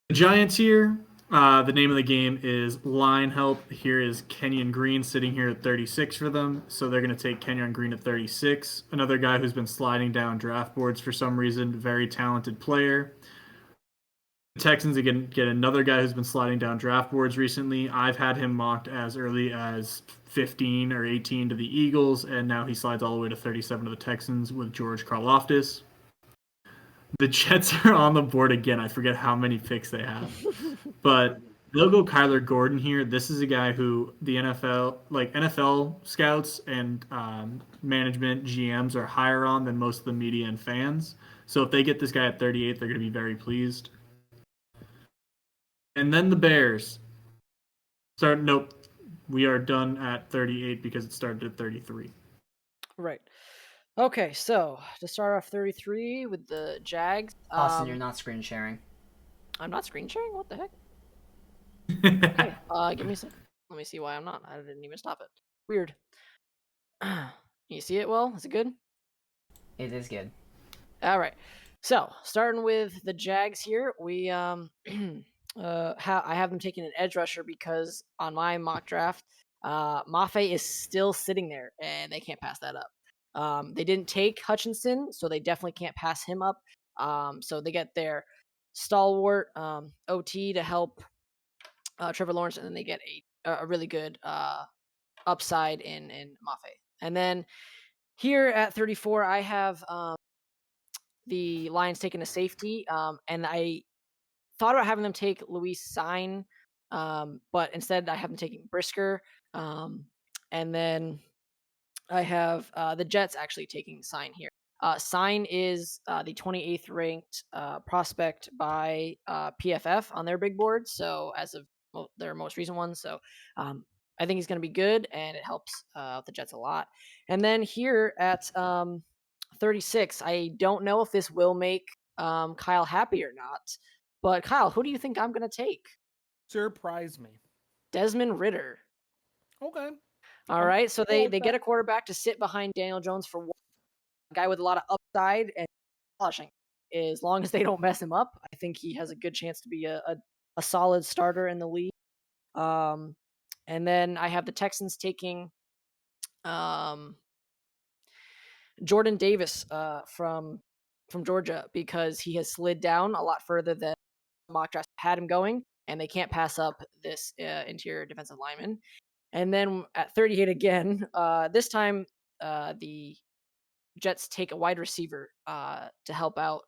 S5: The Giants here, the name of the game is line help. Here is Kenyon Green sitting here at 36 for them, so they're going to take Kenyon Green at 36. Another guy who's been sliding down draft boards for some reason, very talented player. The Texans again get another guy who's been sliding down draft boards recently. I've had him mocked as early as 15 or 18 to the Eagles, and now he slides all the way to 37 to the Texans with George Karlaftis. The Jets are on the board again. I forget how many picks they have. But they'll go Kyler Gordon here. This is a guy who the NFL scouts and management, GMs are higher on than most of the media and fans. So if they get this guy at 38, they're going to be very pleased. And then the Bears. Nope. We are done at 38 because it started at 33.
S6: Right. Okay, so to start off 33 with the Jags.
S7: Austin, you're not screen sharing.
S6: I'm not screen sharing? What the heck? Okay, give me a second. Let me see why I'm not. I didn't even stop it. Weird. You see it well? Is it good?
S7: It is good.
S6: All right. So, starting with the Jags here, we I have them taking an edge rusher because on my mock draft, Mafe is still sitting there and they can't pass that up. They didn't take Hutchinson, so they definitely can't pass him up. So they get their stalwart OT to help Trevor Lawrence, and then they get a really good upside in Mafe. And then here at 34, I have the Lions taking a safety, and I thought about having them take Luis Sign, but instead I have them taking Brisker, and then I have the Jets actually taking Sign here. Sign is the 28th ranked prospect by PFF on their big board, so as of their most recent one. So I think he's going to be good, and it helps the Jets a lot. And then here at 36, I don't know if this will make Kyle happy or not, but Kyle, who do you think I'm going to take?
S2: Surprise me.
S6: Desmond Ritter.
S2: Okay.
S6: All right, so they get a quarterback to sit behind Daniel Jones for one, a guy with a lot of upside and polishing. As long as they don't mess him up, I think he has a good chance to be a solid starter in the league. And then I have the Texans taking Jordan Davis from Georgia because he has slid down a lot further than mock draft had him going, and they can't pass up this interior defensive lineman. And then at 38 again, this time the Jets take a wide receiver to help out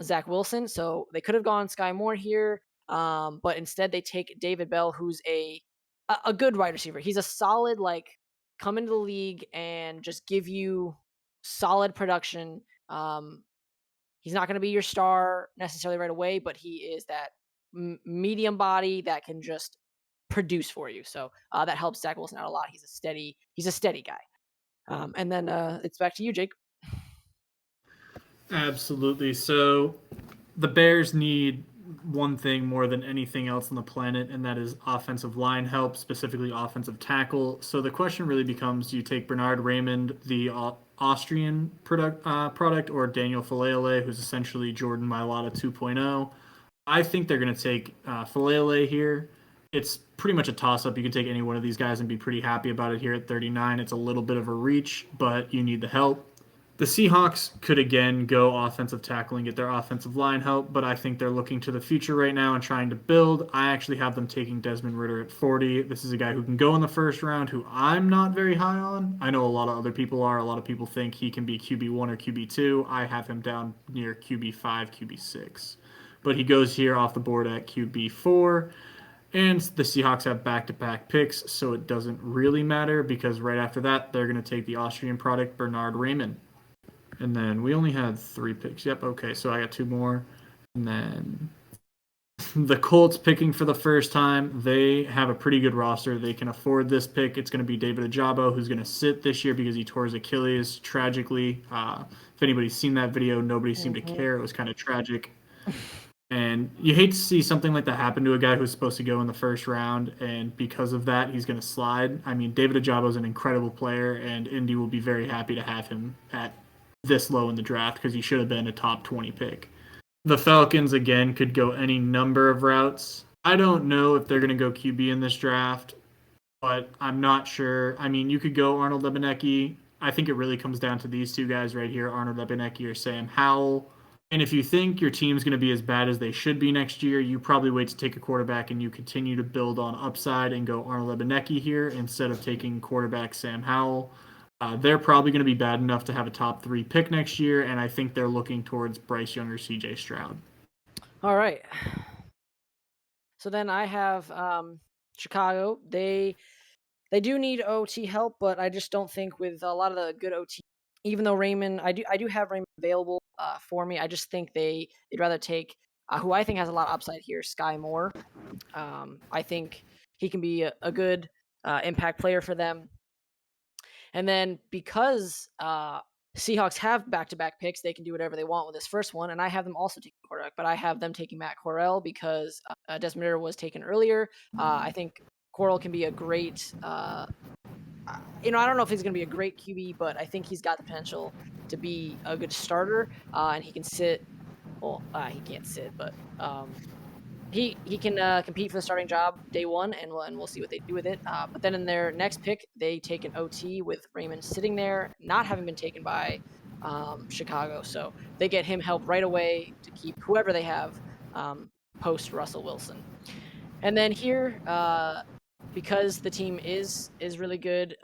S6: Zach Wilson. So they could have gone Sky Moore here, but instead they take David Bell, who's a good wide receiver. He's a solid, like, come into the league and just give you solid production. He's not going to be your star necessarily right away, but he is that medium body that can just produce for you. So that helps Zach Wilson out a lot. He's a steady guy. And then it's back to you, Jake.
S5: Absolutely. So the Bears need one thing more than anything else on the planet, and that is offensive line help, specifically offensive tackle. So the question really becomes, do you take Bernard Raymond, the Austrian product, or Daniel Faalele, who's essentially Jordan Mailata 2.0? I think they're going to take Faalele here. It's pretty much a toss-up. You can take any one of these guys and be pretty happy about it here at 39. It's a little bit of a reach, but you need the help. The Seahawks could again go offensive tackle and get their offensive line help, but I think they're looking to the future right now and trying to build. I actually have them taking Desmond Ritter at 40. This is a guy who can go in the first round, who I'm not very high on. I know a lot of other people are. A lot of people think he can be QB1 or QB2. I have him down near QB5, QB6. But he goes here off the board at QB4. And the Seahawks have back-to-back picks, so it doesn't really matter because right after that, they're going to take the Austrian product, Bernard Raymond. And then we only had 3 picks. Yep, okay, so I got 2 more. And then the Colts picking for the first time. They have a pretty good roster. They can afford this pick. It's going to be David Ojabo, who's going to sit this year because he tore his Achilles tragically. If anybody's seen that video, nobody seemed to care. It was kind of tragic. And you hate to see something like that happen to a guy who's supposed to go in the first round, and because of that, he's going to slide. I mean, David Ojabo is an incredible player, and Indy will be very happy to have him at this low in the draft because he should have been a top 20 pick. The Falcons, again, could go any number of routes. I don't know if they're going to go QB in this draft, but I'm not sure. I mean, you could go Arnold Lebenecki. I think it really comes down to these 2 guys right here, Arnold Lebenecki or Sam Howell. And if you think your team's going to be as bad as they should be next year, you probably wait to take a quarterback and you continue to build on upside and go Arnold Lebenecki here instead of taking quarterback Sam Howell. They're probably going to be bad enough to have a top 3 pick next year, and I think they're looking towards Bryce Young or C.J. Stroud.
S6: All right. So then I have Chicago. They do need OT help, but I just don't think with a lot of the good OT. Even though Raymond, I do have Raymond available for me. I just think they'd rather take who I think has a lot of upside here, Sky Moore. I think he can be a good impact player for them. And then because Seahawks have back-to-back picks, they can do whatever they want with this first one. And I have them also taking quarterback, but I have them taking Matt Corral because Desmond Ritter was taken earlier. I think Corral can be a great I don't know if he's going to be a great QB, but I think he's got the potential to be a good starter, and he can sit. Well, he can't sit, but he can compete for the starting job day one, and we'll see what they do with it. But then in their next pick, they take an OT with Raymond sitting there, not having been taken by Chicago, so they get him help right away to keep whoever they have post Russell Wilson. And then here, because the team is really good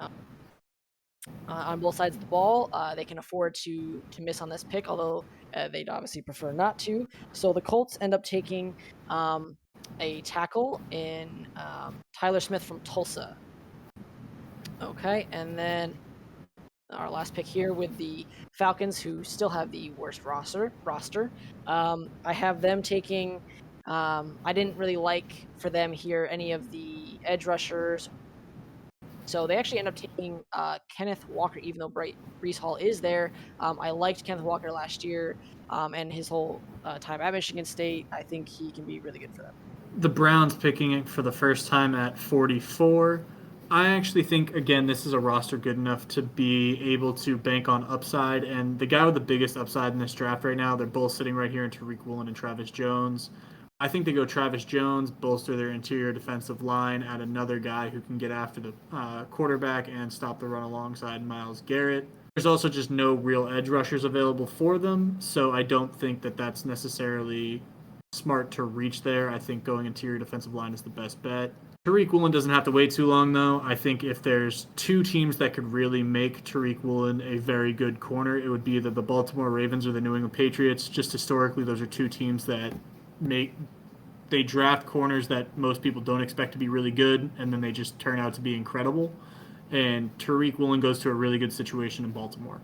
S6: on both sides of the ball, they can afford to miss on this pick, although they'd obviously prefer not to. So the Colts end up taking a tackle in Tyler Smith from Tulsa. Okay, and then our last pick here with the Falcons, who still have the worst roster. I have them taking. I didn't really like for them here any of the edge rushers. So they actually end up taking Kenneth Walker, even though Breece Hall is there. I liked Kenneth Walker last year and his whole time at Michigan State. I think he can be really good for them.
S5: The Browns picking it for the first time at 44. I actually think, again, this is a roster good enough to be able to bank on upside. And the guy with the biggest upside in this draft right now, they're both sitting right here in Tariq Woolen and Travis Jones. I think they go Travis Jones, bolster their interior defensive line, add another guy who can get after the quarterback and stop the run alongside Myles Garrett. There's also just no real edge rushers available for them, so I don't think that that's necessarily smart to reach there. I think going interior defensive line is the best bet. Tariq Woolen doesn't have to wait too long, though. I think if there's two teams that could really make Tariq Woolen a very good corner, it would be either the Baltimore Ravens or the New England Patriots. Just historically, those are two teams that they draft corners that most people don't expect to be really good, and then they just turn out to be incredible. And Tariq Woolen goes to a really good situation in Baltimore.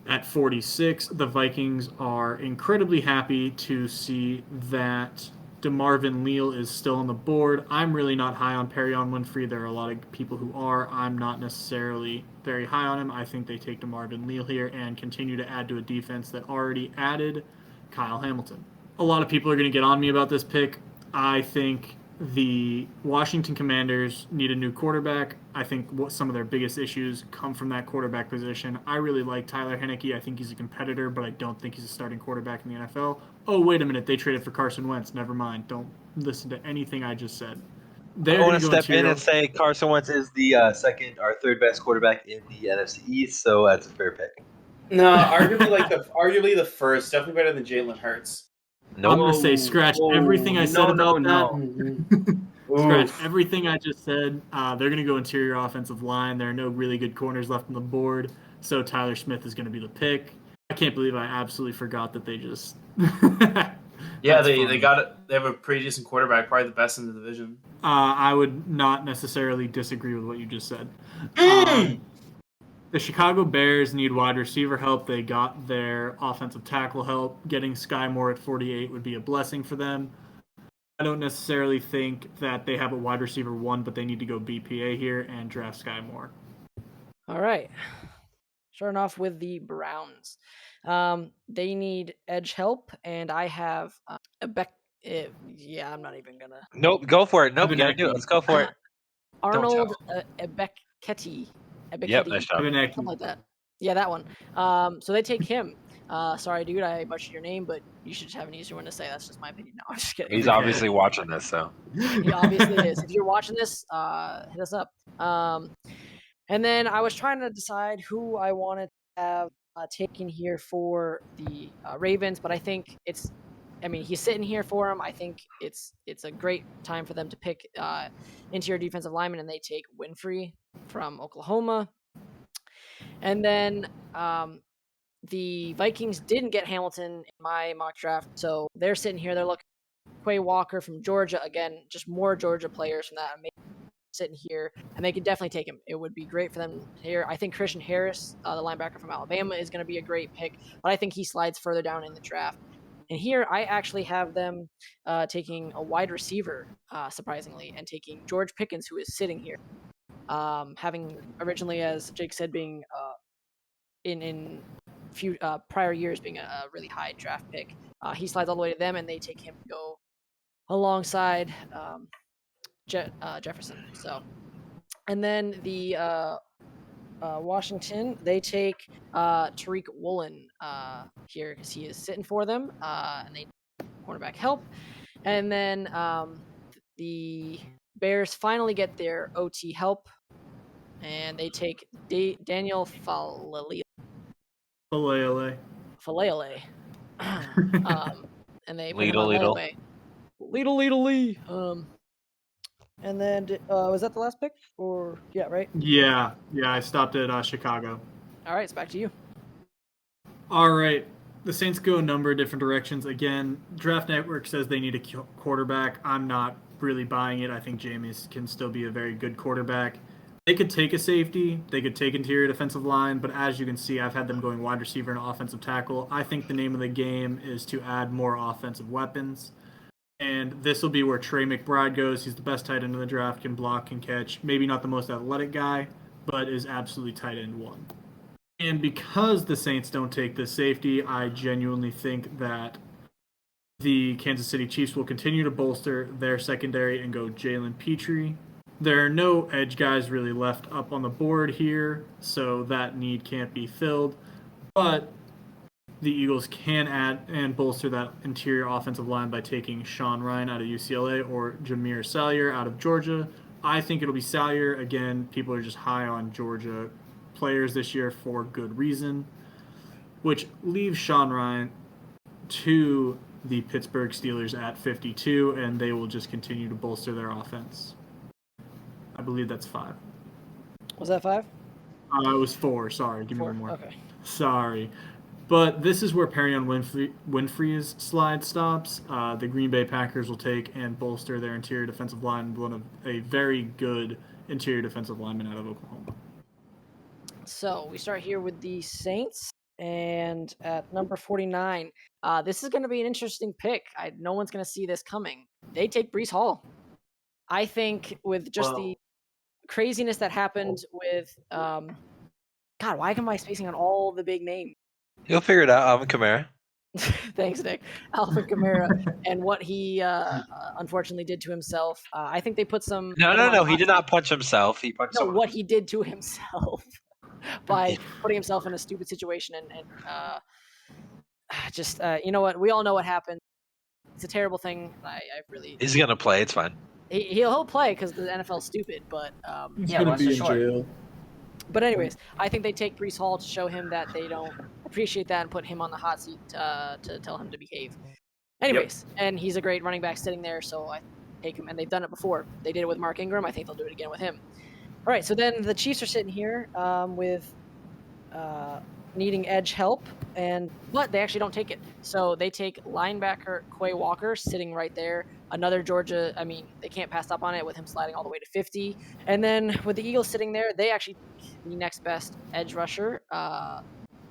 S5: At 46, the Vikings are incredibly happy to see that DeMarvin Leal is still on the board. I'm really not high on Perion Winfrey. There are a lot of people who are. I'm not necessarily very high on him. I think they take DeMarvin Leal here and continue to add to a defense that already added Kyle Hamilton. A lot of people are going to get on me about this pick. I think the Washington Commanders need a new quarterback. I think some of their biggest issues come from that quarterback position. I really like Tyler Heineke. I think he's a competitor, but I don't think he's a starting quarterback in the NFL. Oh, wait a minute. They traded for Carson Wentz. Never mind. Don't listen to anything I just said.
S1: I want to step in and say Carson Wentz is the second or third best quarterback in the NFC East, so that's a fair pick.
S3: No, arguably the first. Definitely better than Jalen Hurts.
S1: Nope.
S5: I'm going to say scratch everything I said about that.
S3: Mm-hmm.
S5: Scratch everything I just said. They're going to go interior offensive line. There are no really good corners left on the board, so Tyler Smith is going to be the pick. I can't believe I absolutely forgot that they just.
S3: Yeah, they got it. They have a pretty decent quarterback, probably the best in the division.
S5: I would not necessarily disagree with what you just said. The Chicago Bears need wide receiver help. They got their offensive tackle help. Getting Sky Moore at 48 would be a blessing for them. I don't necessarily think that they have a wide receiver one, but they need to go BPA here and draft Sky Moore.
S6: All right. Starting off with the Browns. They need edge help, and I have I'm not even going to.
S1: Nope, go for it. Nope, you got to do it. Let's go for it.
S6: Arnold Ebeketi.
S1: Yep, nice job.
S6: Something like that. Yeah, that one. So they take him. Sorry, dude, I butchered your name, but you should just have an easier one to say. That's just my opinion. No, I'm just kidding.
S1: He's obviously watching this, so.
S6: He obviously is. If you're watching this, hit us up. And then I was trying to decide who I wanted to have taken here for the Ravens, but I think he's sitting here for him. I think it's a great time for them to pick interior defensive lineman, and they take Winfrey from Oklahoma. And then the Vikings didn't get Hamilton in my mock draft, so they're sitting here. They're looking at Quay Walker from Georgia. Again, just more Georgia players from that. Sitting here, and they could definitely take him. It would be great for them here. I think Christian Harris, the linebacker from Alabama, is going to be a great pick, but I think he slides further down in the draft. And here I actually have them taking a wide receiver, surprisingly, and taking George Pickens, who is sitting here. Having originally, as Jake said, being in few prior years being a really high draft pick. He slides all the way to them, and they take him to go alongside Jefferson. So, and then the Washington, they take Tariq Woolen here because he is sitting for them, and they cornerback help. And then the Bears finally get their OT help, and they take Daniel Falele. And they Lee. And then was that the last pick? Or yeah, right?
S5: Yeah, I stopped at Chicago.
S6: All right, it's back to you.
S5: All right. The Saints go a number of different directions. Again, Draft Network says they need a quarterback. I'm not really buying it. I think Jameis can still be a very good quarterback. They could take a safety. They could take interior defensive line. But as you can see, I've had them going wide receiver and offensive tackle. I think the name of the game is to add more offensive weapons. And this will be where Trey McBride goes. He's the best tight end in the draft, can block, can catch. Maybe not the most athletic guy, but is absolutely tight end one. And because the Saints don't take this safety, I genuinely think that the Kansas City Chiefs will continue to bolster their secondary and go Jalen Petrie. There are no edge guys really left up on the board here, so that need can't be filled. But the Eagles can add and bolster that interior offensive line by taking Sean Ryan out of UCLA or Jameer Salyer out of Georgia. I think it'll be Salyer. Again, people are just high on Georgia players this year for good reason, which leaves Sean Ryan to the Pittsburgh Steelers at 52, and they will just continue to bolster their offense. I believe that's 5.
S6: Was that 5?
S5: It was 4. Sorry, give me
S6: 4.
S5: one more.
S6: Okay.
S5: Sorry. But this is where Perion Winfrey's slide stops. The Green Bay Packers will take and bolster their interior defensive line, one of a very good interior defensive lineman out of Oklahoma.
S6: So we start here with the Saints, and at number 49, this is going to be an interesting pick. No one's going to see this coming. They take Breece Hall. I think with just the craziness that happened with, God, why am I spacing on all the big names?
S1: You'll figure it out, Alvin Kamara.
S6: Thanks, Nick. Alvin Kamara and what he unfortunately did to himself. I think they put some.
S1: No. He did not punch himself. He punched someone.
S6: What he did to himself by putting himself in a stupid situation and just you know what? We all know what happened. It's a terrible thing. I really.
S1: He's gonna play. It's fine.
S6: He'll play because the NFL's stupid, but
S5: He's
S7: Yeah,
S5: going
S7: well,
S5: to be in
S7: for sure.
S5: jail.
S6: But anyways, I think they take Breece Hall to show him that they don't appreciate that and put him on the hot seat to tell him to behave. Anyways, and he's a great running back sitting there, so I take him. And they've done it before. They did it with Mark Ingram. I think they'll do it again with him. All right, so then the Chiefs are sitting here with needing edge help, but they actually don't take it. So they take linebacker Quay Walker sitting right there. Another Georgia, I mean, they can't pass up on it with him sliding all the way to 50. And then with the Eagles sitting there, they actually the next best edge rusher,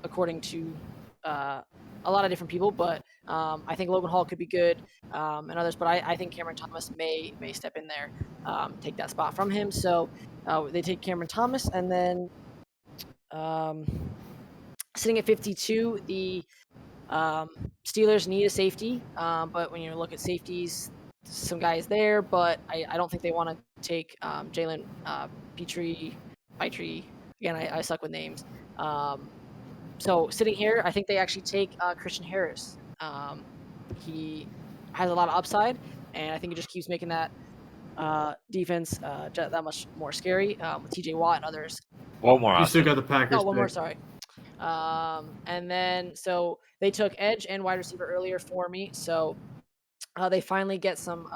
S6: according to a lot of different people. But I think Logan Hall could be good and others. But I think Cameron Thomas may step in there, take that spot from him. So they take Cameron Thomas. And then sitting at 52, the Steelers need a safety. But when you look at safeties, some guys there. But I don't think they want to take Jalen Petrie. Again, I suck with names. So sitting here, I think they actually take Christian Harris. He has a lot of upside, and I think it just keeps making that defense that much more scary with TJ Watt and others.
S1: One more.
S5: You still got the Packers.
S6: Oh, one more,
S5: pick.
S6: sorry. And then, so they took edge and wide receiver earlier for me. So they finally get some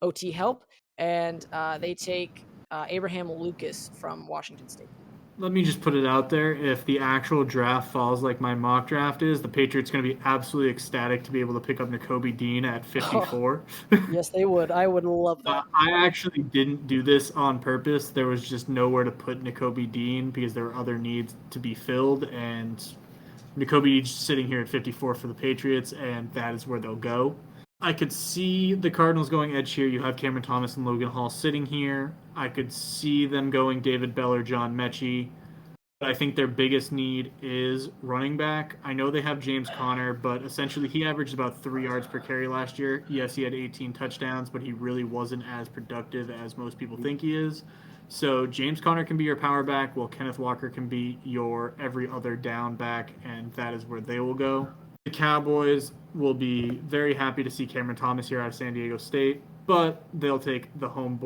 S6: OT help, and they take Abraham Lucas from Washington State.
S5: Let me just put it out there. If the actual draft falls like my mock draft is, the Patriots going to be absolutely ecstatic to be able to pick up Nakobe Dean at 54.
S6: Yes, they would. I would love that.
S5: I actually didn't do this on purpose. There was just nowhere to put Nakobe Dean because there were other needs to be filled, and Nakobe Dean's sitting here at 54 for the Patriots, and that is where they'll go. I could see the Cardinals going edge here. You have Cameron Thomas and Logan Hall sitting here. I could see them going David Bell or John Mechie. But I think their biggest need is running back. I know they have James Conner, but essentially he averaged about 3 yards per carry last year. Yes, he had 18 touchdowns, but he really wasn't as productive as most people think he is. So James Conner can be your power back, while Kenneth Walker can be your every other down back, and that is where they will go. The Cowboys will be very happy to see Cameron Thomas here out of San Diego State, but they'll take the home.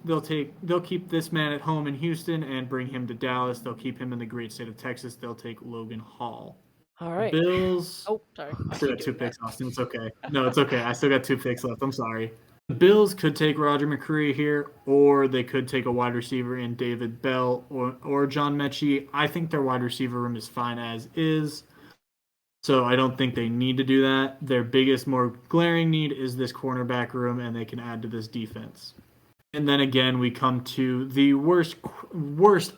S5: They'll keep this man at home in Houston and bring him to Dallas. They'll keep him in the great state of Texas. They'll take Logan Hall.
S6: All right.
S5: Bills.
S6: Oh, sorry.
S5: I still got 2 picks, Austin. It's okay. No, it's okay. I still got 2 picks left. I'm sorry. The Bills could take Roger McCreary here, or they could take a wide receiver in David Bell or John Mechie. I think their wide receiver room is fine as is. So I don't think they need to do that. Their biggest, more glaring need is this cornerback room, and they can add to this defense. And then again, we come to the worst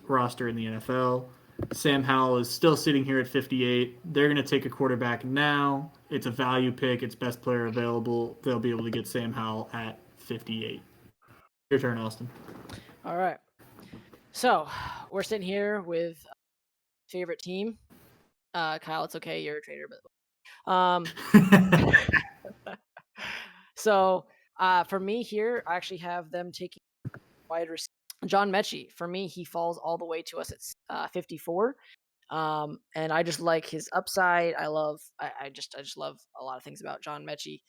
S5: roster in the NFL. Sam Howell is still sitting here at 58. They're going to take a quarterback now. It's a value pick. It's best player available. They'll be able to get Sam Howell at 58. Your turn, Austin.
S6: All right. So we're sitting here with favorite team. Kyle, it's okay. You're a trader, but so for me here, I actually have them taking wide receiver John Mechie. For me, he falls all the way to us at 54. And I just like his upside. I just love a lot of things about John Mechie.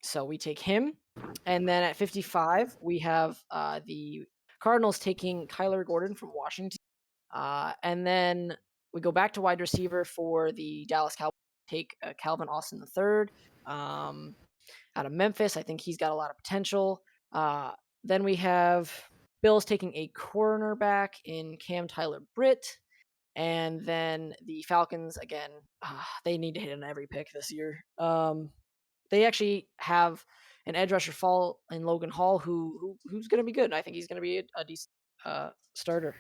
S6: So we take him, and then at 55 we have the Cardinals taking Kyler Gordon from Washington, and then we go back to wide receiver for the Dallas Cowboys. Take Calvin Austin III out of Memphis. I think he's got a lot of potential. Then we have Bills taking a cornerback in Cam Tyler Britt. And then the Falcons, again, they need to hit on every pick this year. They actually have an edge rusher fall in Logan Hall, who's going to be good. I think he's going to be a decent starter.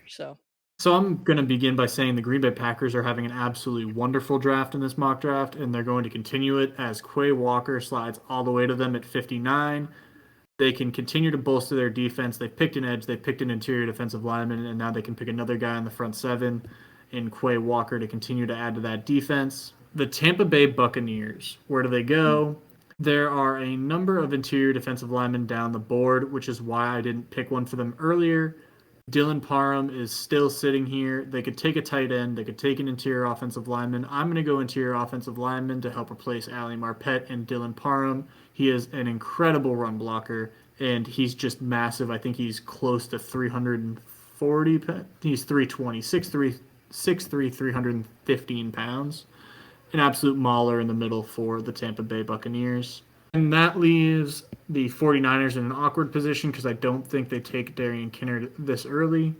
S5: So I'm going to begin by saying the Green Bay Packers are having an absolutely wonderful draft in this mock draft, and they're going to continue it as Quay Walker slides all the way to them at 59. They can continue to bolster their defense. They've picked an edge, they've picked an interior defensive lineman, and now they can pick another guy in the front seven in Quay Walker to continue to add to that defense. The Tampa Bay Buccaneers, where do they go? There are a number of interior defensive linemen down the board, which is why I didn't pick one for them earlier. Dylan Parham is still sitting here. They could take a tight end. They could take an interior offensive lineman. I'm going to go interior offensive lineman to help replace Ali Marpet and Dylan Parham. He is an incredible run blocker, and he's just massive. I think he's close to 340. He's 320, 6'3", 315 pounds. An absolute mauler in the middle for the Tampa Bay Buccaneers. And that leaves the 49ers in an awkward position because I don't think they take Darian Kinnard this early.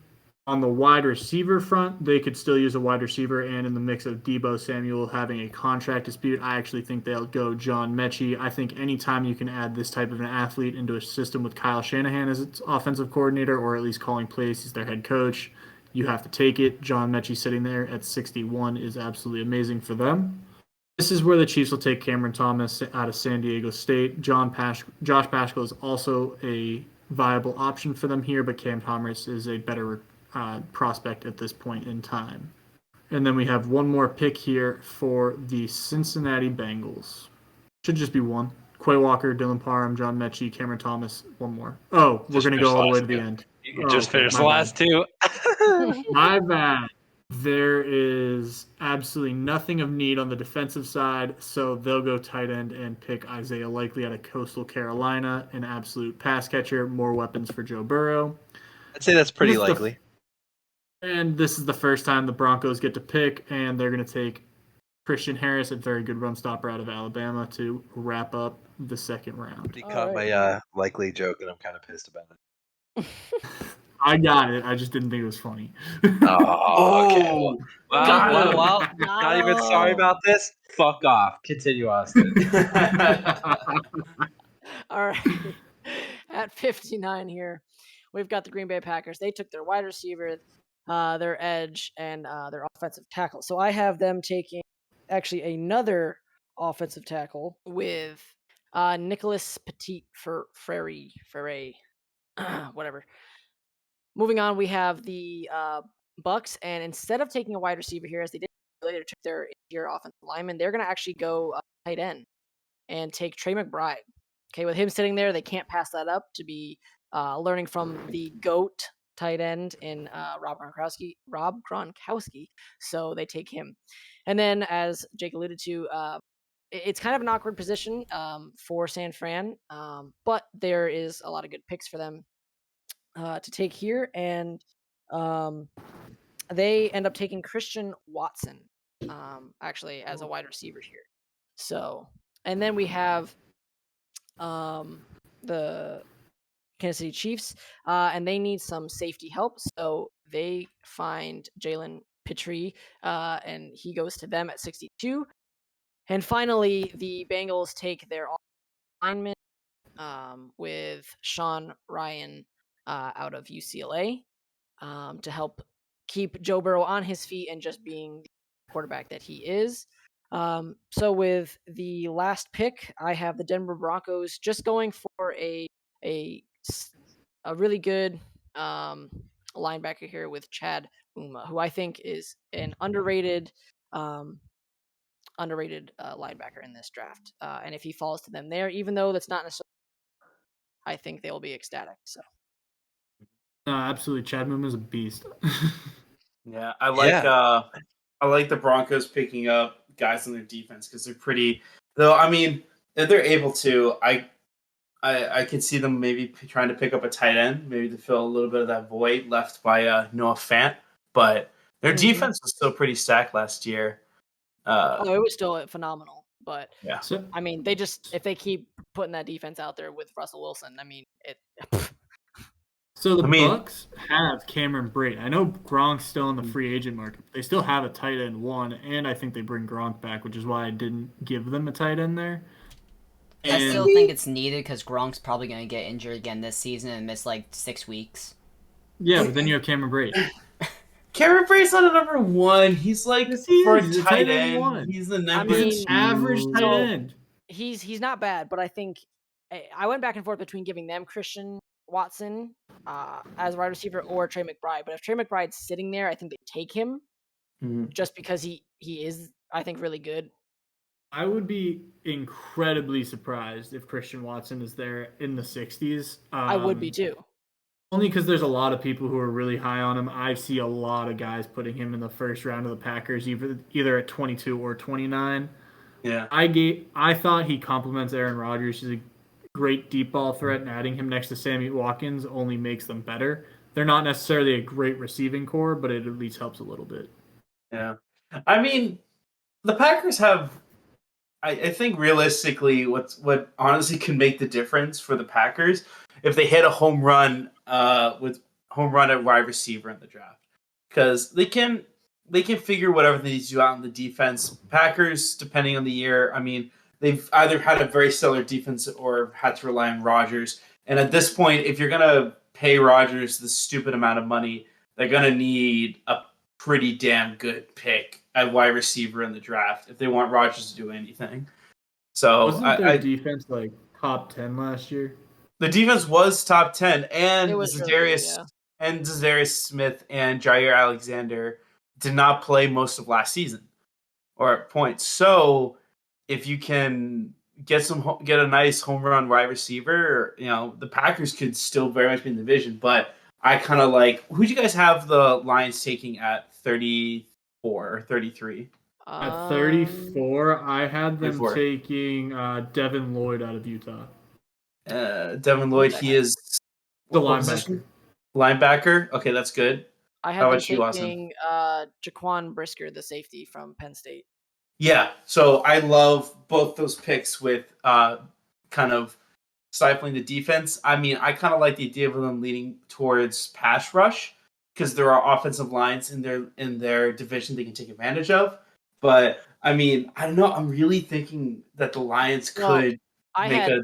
S5: On the wide receiver front, they could still use a wide receiver, and in the mix of Deebo Samuel having a contract dispute, I actually think they'll go John Mechie. I think anytime you can add this type of an athlete into a system with Kyle Shanahan as its offensive coordinator, or at least calling plays, he's their head coach, you have to take it. John Mechie sitting there at 61 is absolutely amazing for them. This is where the Chiefs will take Cameron Thomas out of San Diego State. Josh Paschal is also a viable option for them here, but Cam Thomas is a better prospect at this point in time. And then we have one more pick here for the Cincinnati Bengals. Should just be one. Quay Walker, Dylan Parham, John Mechie, Cameron Thomas, one more. Oh, we're going to go all the way to the end.
S1: You can just finish the last two.
S5: My bad. There is absolutely nothing of need on the defensive side, so they'll go tight end and pick Isaiah Likely out of Coastal Carolina, an absolute pass catcher, more weapons for Joe Burrow.
S1: I'd say that's pretty likely.
S5: And this is the first time the Broncos get to pick, and they're going to take Christian Harris, a very good run stopper out of Alabama, to wrap up the second round.
S1: You caught my likely joke, and I'm kind of pissed about it.
S5: I got it. I just didn't think it was funny.
S1: Oh, okay. Well, not even sorry about this. Fuck off. Continue, Austin.
S6: All right. At 59 here, we've got the Green Bay Packers. They took their wide receiver, their edge, and their offensive tackle. So I have them taking actually another offensive tackle with Nicholas Petit Frere, whatever. Moving on, we have the Bucks, and instead of taking a wide receiver here, as they did later, took their interior offensive lineman, they're going to actually go tight end and take Trey McBride. Okay, with him sitting there, they can't pass that up to be learning from the GOAT tight end in Rob Gronkowski. So they take him. And then, as Jake alluded to, it's kind of an awkward position for San Fran, but there is a lot of good picks for them to take here, and they end up taking Christian Watson actually as a wide receiver here. So, and then we have the Kansas City Chiefs, and they need some safety help, so they find Jalen Petrie, and he goes to them at 62. And finally, the Bengals take their lineman with Sean Ryan out of UCLA to help keep Joe Burrow on his feet and just being the quarterback that he is. So with the last pick, I have the Denver Broncos just going for a really good linebacker here with Chad Uma, who I think is an underrated linebacker in this draft. And if he falls to them there, even though that's not necessarily, I think they'll be ecstatic. So.
S5: Absolutely, Chad Moom is a beast.
S3: Yeah, I like the Broncos picking up guys on their defense because they're pretty. Though I mean, if they're able to, I could see them maybe trying to pick up a tight end, maybe to fill a little bit of that void left by Noah Fant. But their defense was still pretty stacked last year.
S6: Oh, it was still phenomenal. But
S3: Yeah.
S5: So,
S6: I mean, if they keep putting that defense out there with Russell Wilson, I mean,
S5: so the
S3: I mean-
S5: Bucks have Cameron Brate. I know Gronk's still in the free agent market. They still have a tight end one, and I think they bring Gronk back, which is why I didn't give them a tight end there.
S7: I still think it's needed because Gronk's probably going to get injured again this season and miss like 6 weeks.
S5: Yeah, but then you have Cameron Brate.
S3: Cameron Brate's not a number one. He's like
S5: Yes, he
S3: for a
S5: is. He's a
S3: tight
S5: tight end
S3: end.
S5: one.
S3: He's the
S6: I
S3: number
S6: mean,
S3: two.
S5: Average tight
S6: So-
S5: end.
S6: he's not bad. But I think I went back and forth between giving them Christian Watson as wide receiver or Trey McBride. But if Trey McBride's sitting there, I think they take him
S3: Mhm.
S6: just because he is, I think, really good.
S5: I would be incredibly surprised if Christian Watson is there in the 60s.
S6: I would be too.
S5: Only because there's a lot of people who are really high on him. I see a lot of guys putting him in the first round of the Packers, either at 22 or 29.
S3: Yeah.
S5: I thought he complements Aaron Rodgers. He's a great deep ball threat, and adding him next to Sammy Watkins only makes them better. They're not necessarily a great receiving core, but it at least helps a little bit.
S3: Yeah. I mean, the Packers have. I think realistically, what honestly can make the difference for the Packers if they hit a home run at wide receiver in the draft, because they can figure whatever they need to do out in the defense. Packers, depending on the year, I mean, they've either had a very stellar defense or had to rely on Rodgers. And at this point, if you're gonna pay Rodgers the stupid amount of money, they're gonna need a pretty damn good pick at wide receiver in the draft if they want Rodgers to do anything. So
S5: Wasn't their defense like top 10 last year?
S3: the defense was top 10, and
S6: It was really good,
S3: Zadarius Smith and Jair Alexander did not play most of last season or at points. So if you can get a nice home run wide receiver, the Packers could still very much be in the division. But I kind of like, who do you guys have the Lions taking at 34 or 33?
S5: At 34, I had them
S3: 34.
S5: taking Devin Lloyd out of Utah.
S3: Devin Lloyd, he is
S5: The
S3: what
S5: linebacker.
S3: position? Linebacker. Okay, that's good.
S6: I
S3: How
S6: had them
S3: about you, Austin?
S6: taking Jaquan Brisker, the safety from Penn State.
S3: Yeah, so I love both those picks with kind of stifling the defense. I mean, I kind of like the idea of them leaning towards pass rush because there are offensive lines in their division they can take advantage of. But I mean, I don't know. I'm really thinking that the Lions could
S6: I
S3: make
S6: had
S3: a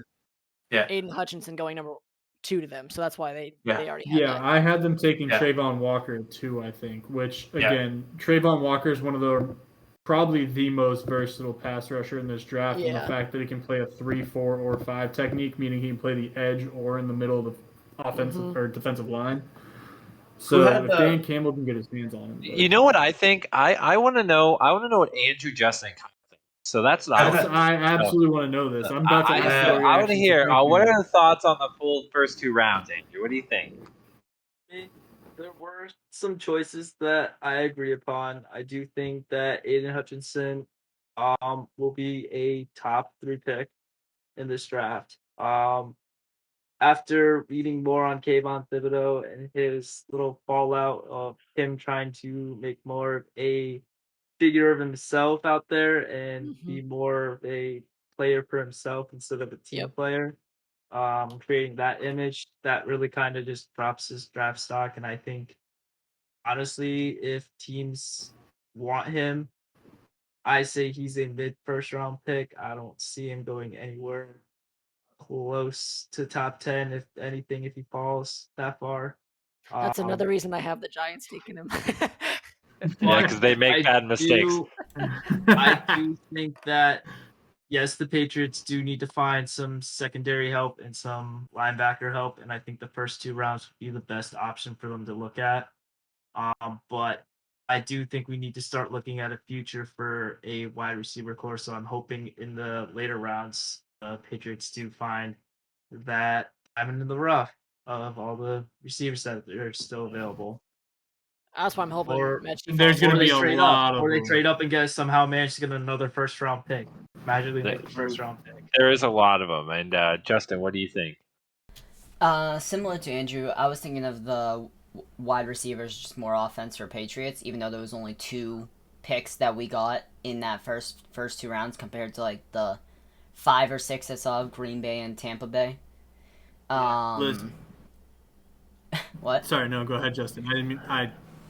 S6: Aiden Hutchinson going number 2 to them, so that's why they already had
S5: Yeah,
S6: that.
S5: I had them taking
S3: Yeah.
S5: Trayvon Walker too, I think, which,
S3: Yeah.
S5: again, Trayvon Walker is one of the probably the most versatile pass rusher in this draft, and the
S6: Yeah.
S5: fact that he can play a 3, 4, or 5 technique, meaning he can play the edge or in the middle of the offensive or defensive line. So
S3: had
S5: if
S3: the-
S5: Dan Campbell can get his hands on him.
S1: You know what I think? I want to know. I want to know what Andrew Justin kind of thinks. So that's what I want.
S5: I absolutely want to know this. I'm about to ask
S1: I
S5: your
S1: want to
S5: reactions
S1: hear.
S5: to
S1: What
S5: Andrew.
S1: are the thoughts on the full first 2 rounds, Andrew? What do you think?
S4: There were some choices that I agree upon. I do think that Aiden Hutchinson will be a top 3 pick in this draft. After reading more on Kayvon Thibodeau and his little fallout of him trying to make more of a figure of himself out there and be more of a player for himself instead of a team player, creating that image, that really kind of just drops his draft stock. And I think, honestly, if teams want him, I say he's a mid first round pick. I don't see him going anywhere close to top 10, if anything, if he falls that far.
S6: That's another reason I have the Giants taking him.
S1: Yeah, because they make bad mistakes.
S4: I do think that, yes, the Patriots do need to find some secondary help and some linebacker help, and I think the first 2 rounds would be the best option for them to look at. But I do think we need to start looking at a future for a wide receiver core, so I'm hoping in the later rounds, the Patriots do find that diamond in the rough of all the receivers that are still available.
S6: That's why I'm hoping
S4: Or-
S6: Mechie
S5: There's
S6: falls
S5: gonna
S6: in.
S5: be
S4: they
S5: a
S4: trade
S5: lot
S4: up,
S5: of
S4: or they
S5: them.
S4: trade up and somehow manage to get another first round pick. Magically
S1: They-
S4: get the first round pick.
S1: There is a lot of them. And Justin, what do you think?
S7: Similar to Andrew, I was thinking of the wide receivers, just more offense for Patriots, even though there was only 2 picks that we got in that first 2 rounds compared to like the 5 or 6 I saw of Green Bay and Tampa Bay.
S5: Listen.
S7: What?
S5: Sorry, no, go ahead, Justin. I didn't mean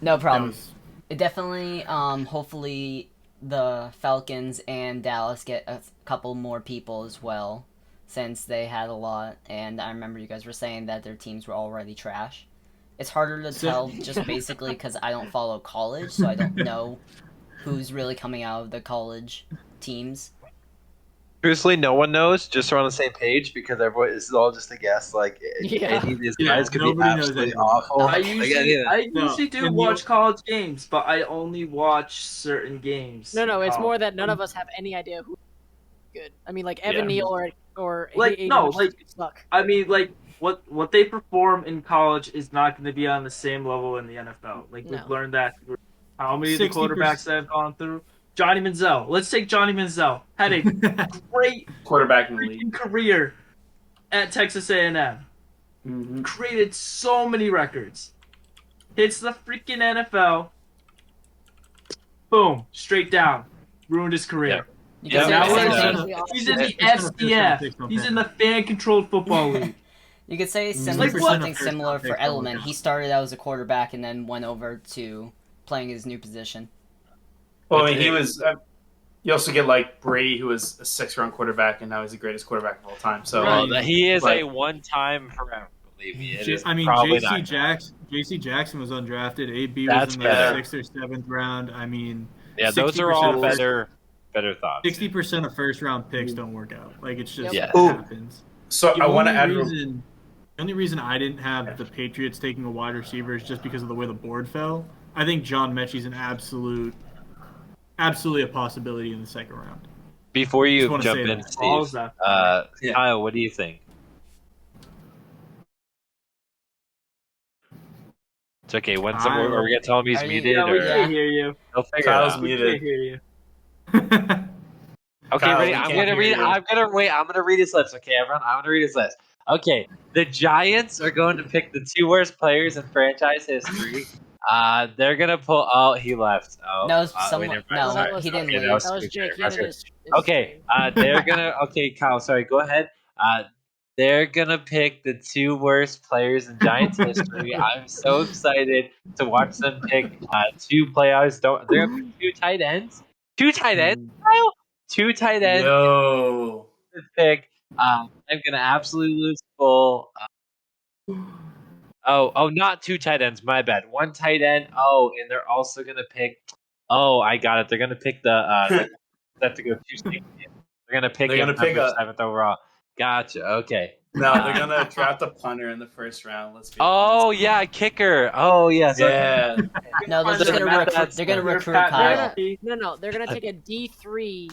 S7: No
S5: that
S7: problem.
S5: was
S7: It definitely, hopefully the Falcons and Dallas get a couple more people as well, since they had a lot, and I remember you guys were saying that their teams were already trash. It's harder to tell just basically because I don't follow college, so I don't know who's really coming out of the college teams.
S1: Truthfully, no one knows. Just so we're on the same page, because everyone this is all just a guess. Like
S6: Yeah.
S1: any of these
S5: Yeah,
S1: guys could be
S5: nobody knows
S1: absolutely
S5: anyone.
S1: awful.
S4: I
S1: Like,
S4: usually do
S5: and
S4: watch college games, but I only watch certain games.
S6: No, it's
S4: Oh.
S6: more that none of us have any idea who good. I mean, like Evan
S4: Yeah.
S6: Neal or
S4: Like,
S6: Hayden
S4: no,
S6: Hutchinson
S4: like-
S6: could suck.
S4: I mean, like what they perform in college is not going to be on the same level in the NFL. Like we've
S6: No.
S4: learned that through how many of the
S5: 60%.
S4: quarterbacks that have gone through. Johnny Manziel. Let's take Johnny Manziel. Had a great
S3: Quarterback in the league.
S4: freaking career at Texas A&M.
S3: Mm-hmm.
S4: Created so many records. Hits the freaking NFL. Boom, straight down. Ruined his career.
S7: You
S1: Yeah,
S7: can
S4: now
S7: say,
S4: we're
S7: same-
S6: saying-
S4: He's in the
S5: 60% of
S4: FCF. He's in the fan-controlled football league.
S7: you could say
S4: Like, what?
S7: something similar for
S5: First round
S7: Edelman.
S5: picks.
S7: He started out as a quarterback and then went over to playing his new position.
S3: Well, I mean, he was. You also get like Brady, who was a 6th-round quarterback, and now he's the greatest quarterback of all time. So
S1: well, he is
S3: But-
S1: a one-time forever. Believe me, it is
S5: I mean,
S1: probably
S5: JC
S1: not.
S5: Jackson was undrafted. AB
S1: That's
S5: was in
S1: better.
S5: the 6th or 7th round. I mean,
S1: Yeah, those are all
S5: 60%
S1: better thoughts.
S5: 60% of first-round picks don't work out. Like it's just
S1: Yep.
S5: it
S3: Ooh.
S5: happens.
S3: So I want to add.
S5: The only reason I didn't have the Patriots taking a wide receiver is just because of the way the board fell. I think John Mechie's an absolutely a possibility in the 2nd round.
S1: Before you
S5: Just wanna
S1: jump
S5: say
S1: in,
S5: that.
S4: All of
S1: Steve,
S4: that.
S3: Yeah.
S1: Kyle, what do you think? It's okay. When someone, are we gonna tell him he's
S7: Are you-
S1: muted,
S4: Yeah, we
S1: or
S4: can't hear you.
S1: he'll figure
S3: Kyle's
S1: it out?
S4: We
S3: muted.
S4: can't hear you.
S1: Okay,
S3: Kyle,
S1: ready?
S3: we
S1: I'm
S3: can't
S1: gonna
S3: hear
S1: read.
S3: you.
S1: I'm gonna read his list. Okay, everyone. I'm gonna read his list. Okay, the Giants are going to pick the 2 worst players in franchise history. They're gonna pull. Oh, he left. Oh,
S7: No,
S1: wait,
S7: someone.
S1: never mind.
S7: No,
S1: Sorry.
S7: he didn't
S1: Okay,
S7: leave.
S1: that was
S6: That was
S1: stupid.
S6: Jake. He
S1: That's
S6: ended
S1: good.
S6: his
S1: Okay, they're gonna. Okay, Kyle. Sorry. Go ahead. They're gonna pick the 2 worst players in Giants history. I'm so excited to watch them pick 2 players. They're gonna pick 2 tight ends. 2 tight ends, Kyle. 2 tight ends
S3: Yo.
S1: to pick. I'm gonna absolutely lose full. Not 2 tight ends. My bad. 1 tight end. Oh, and they're also gonna pick. Oh, I got it. They're gonna pick the. They have to go 2 safety. They're gonna pick.
S3: They're gonna pick a-
S1: 7th overall. Gotcha. Okay.
S3: No, they're gonna draft a punter in the 1st round. Let's be
S1: Oh
S3: honest.
S1: yeah, kicker. Oh yes.
S3: Yeah.
S7: No, they're just gonna recruit. They're gonna recruit
S4: Pat
S7: Kyle.
S4: McAfee.
S6: No, they're gonna take a D3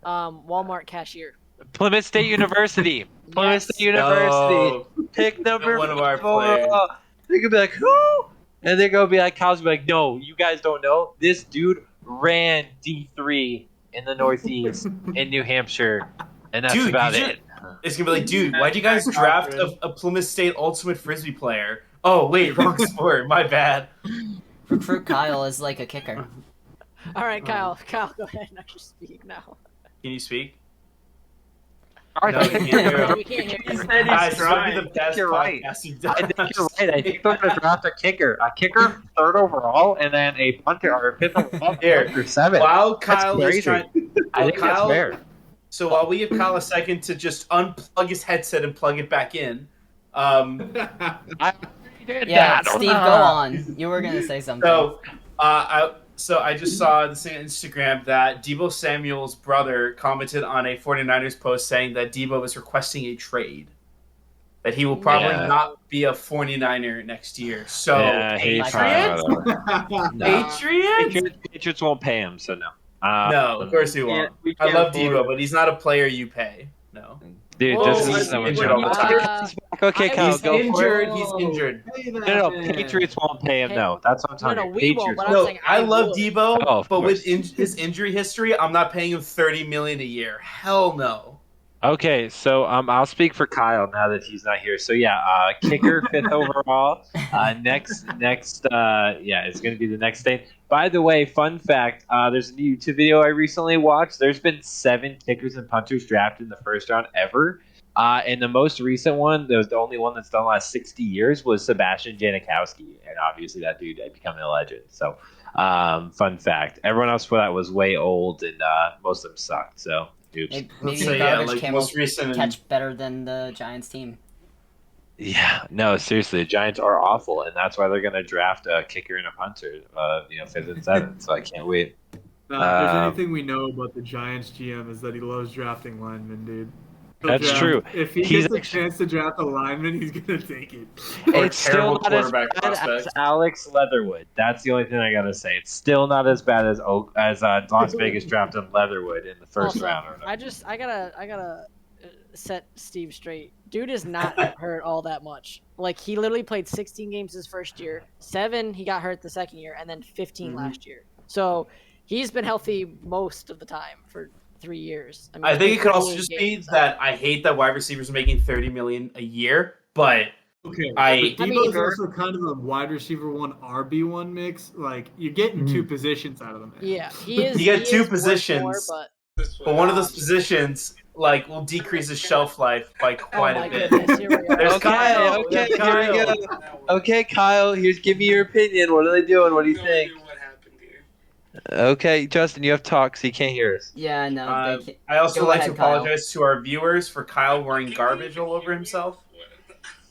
S6: Walmart cashier.
S1: Plymouth State University. Plymouth
S6: Yes.
S1: State University.
S3: Oh,
S1: Pick number
S3: one of our
S1: 5 overall. They're gonna be like, who? And they're gonna be like, Kyle's gonna be like, no, you guys don't know. This dude ran D3 in the Northeast in New Hampshire, and that's
S3: Dude,
S1: about
S3: you
S1: it.
S3: it's gonna be like, dude, why'd you guys draft a Plymouth State ultimate frisbee player? Oh wait, wrong sport. My bad.
S7: Recruit Kyle as like a kicker.
S6: All right, Kyle, go ahead and actually speak now.
S3: Can you speak?
S1: All
S3: No,
S1: right,
S3: we can't hear him.
S6: We can't hear
S4: He
S6: you.
S4: said
S3: Guys,
S4: he's
S3: this might be
S4: trying.
S3: the best
S1: You're right.
S3: podcast you've
S1: I
S3: done.
S1: think you're right. I think they're gonna draft a kicker, 3rd overall, and then a punter or a 5th overall,
S3: Here.
S1: or 7th.
S3: While Kyle
S1: crazy.
S3: is trying,
S1: I think that's
S3: Kyle-
S1: fair.
S3: so while we give Kyle a second to just unplug his headset and plug it back in,
S7: Yeah, Steve, go on. You were gonna say something.
S3: so I just saw this thing on Instagram that Deebo Samuel's brother commented on a 49ers post saying that Deebo is requesting a trade. That he will probably
S1: Yeah.
S3: not be a 49er next year. So
S1: Yeah, he
S7: Patriots?
S3: Patriots?
S1: Patriots won't pay him, so no.
S3: No, of course he won't.
S4: We
S3: I
S4: can't
S3: love
S4: afford
S3: Deebo,
S4: it.
S3: but he's not a player you pay. No.
S1: Dude,
S6: Whoa,
S1: this
S3: he's
S1: is so much
S3: injured
S1: trouble.
S3: all the time.
S1: Okay,
S6: I
S1: Kyle,
S3: He's
S1: go for it.
S3: injured. He's injured.
S1: No, Patriots won't pay him.
S6: Hey,
S1: No, that's what I'm telling
S6: no,
S1: you.
S6: we won't,
S1: Patriots
S6: but I'm
S1: won't.
S3: No,
S6: saying
S3: I love
S6: would.
S3: Debo,
S1: Oh, of
S3: but with
S1: course.
S3: his injury history, I'm not paying him $30 million a year. Hell no.
S1: Okay, so I'll speak for Kyle now that he's not here. So yeah, kicker 5th overall. Next, it's going to be the next thing. By the way, fun fact: there's a new YouTube video I recently watched. There's been 7 kickers and punters drafted in the first round ever. And the most recent one, the only one that's done the last 60 years, was Sebastian Janikowski, and obviously that dude had become a legend. So, fun fact: everyone else for that was way old, and most of them sucked. So. Oops.
S7: Maybe
S3: So,
S7: the
S3: yeah,
S7: garbage
S3: like,
S7: can
S3: most
S7: will
S3: recent-
S7: catch better than the Giants team.
S1: Yeah, no, seriously, the Giants are awful, and that's why they're going to draft a kicker and a punter, 5th and 7th. So I can't wait.
S5: If there's anything we know about the Giants GM is that he loves drafting linemen, dude.
S1: That's true.
S5: If he
S1: He's
S5: gets a
S1: actually-
S5: chance to draft a lineman, he's gonna take it.
S3: Or
S1: It's still
S3: terrible
S1: not as
S3: quarterback
S1: bad as
S3: prospect.
S1: Alex Leatherwood. That's the only thing I gotta say. It's still not as bad as Las Vegas drafted Leatherwood in the first
S6: Also,
S1: round. Or no.
S6: I gotta set Steve straight. Dude is not hurt all that much. Like he literally played 16 games his first year, 7 he got hurt the second year, and then 15 last year. So he's been healthy most of the time for 3 years. mean,
S3: I
S6: he's
S3: think it
S6: played
S3: could also
S6: 48
S3: just be
S6: games.
S3: that I hate that wide receivers are making $30 million a year, but
S5: Okay,
S3: I
S5: Debo's also kind of a wide receiver 1 RB1 mix. Like you're getting 2 positions out of the man.
S6: Yeah, he is.
S3: You get
S6: he
S3: 2
S6: is worth
S3: positions,
S6: more,
S3: but one of those positions will decrease his shelf life by
S6: but
S3: quite
S6: oh my
S3: a bit.
S6: goodness, here we are.
S3: There's Kyle.
S1: okay,
S3: There's
S1: here we
S3: Kyle.
S1: go. Okay, Kyle, give me your opinion. What are they doing? What do you think?
S8: What happened here?
S1: Okay, Justin, you have talk, so you can't hear us.
S7: Yeah, no.
S3: I also
S7: Go
S3: like
S7: ahead,
S3: to
S7: Kyle.
S3: apologize to our viewers for Kyle wearing garbage all over himself.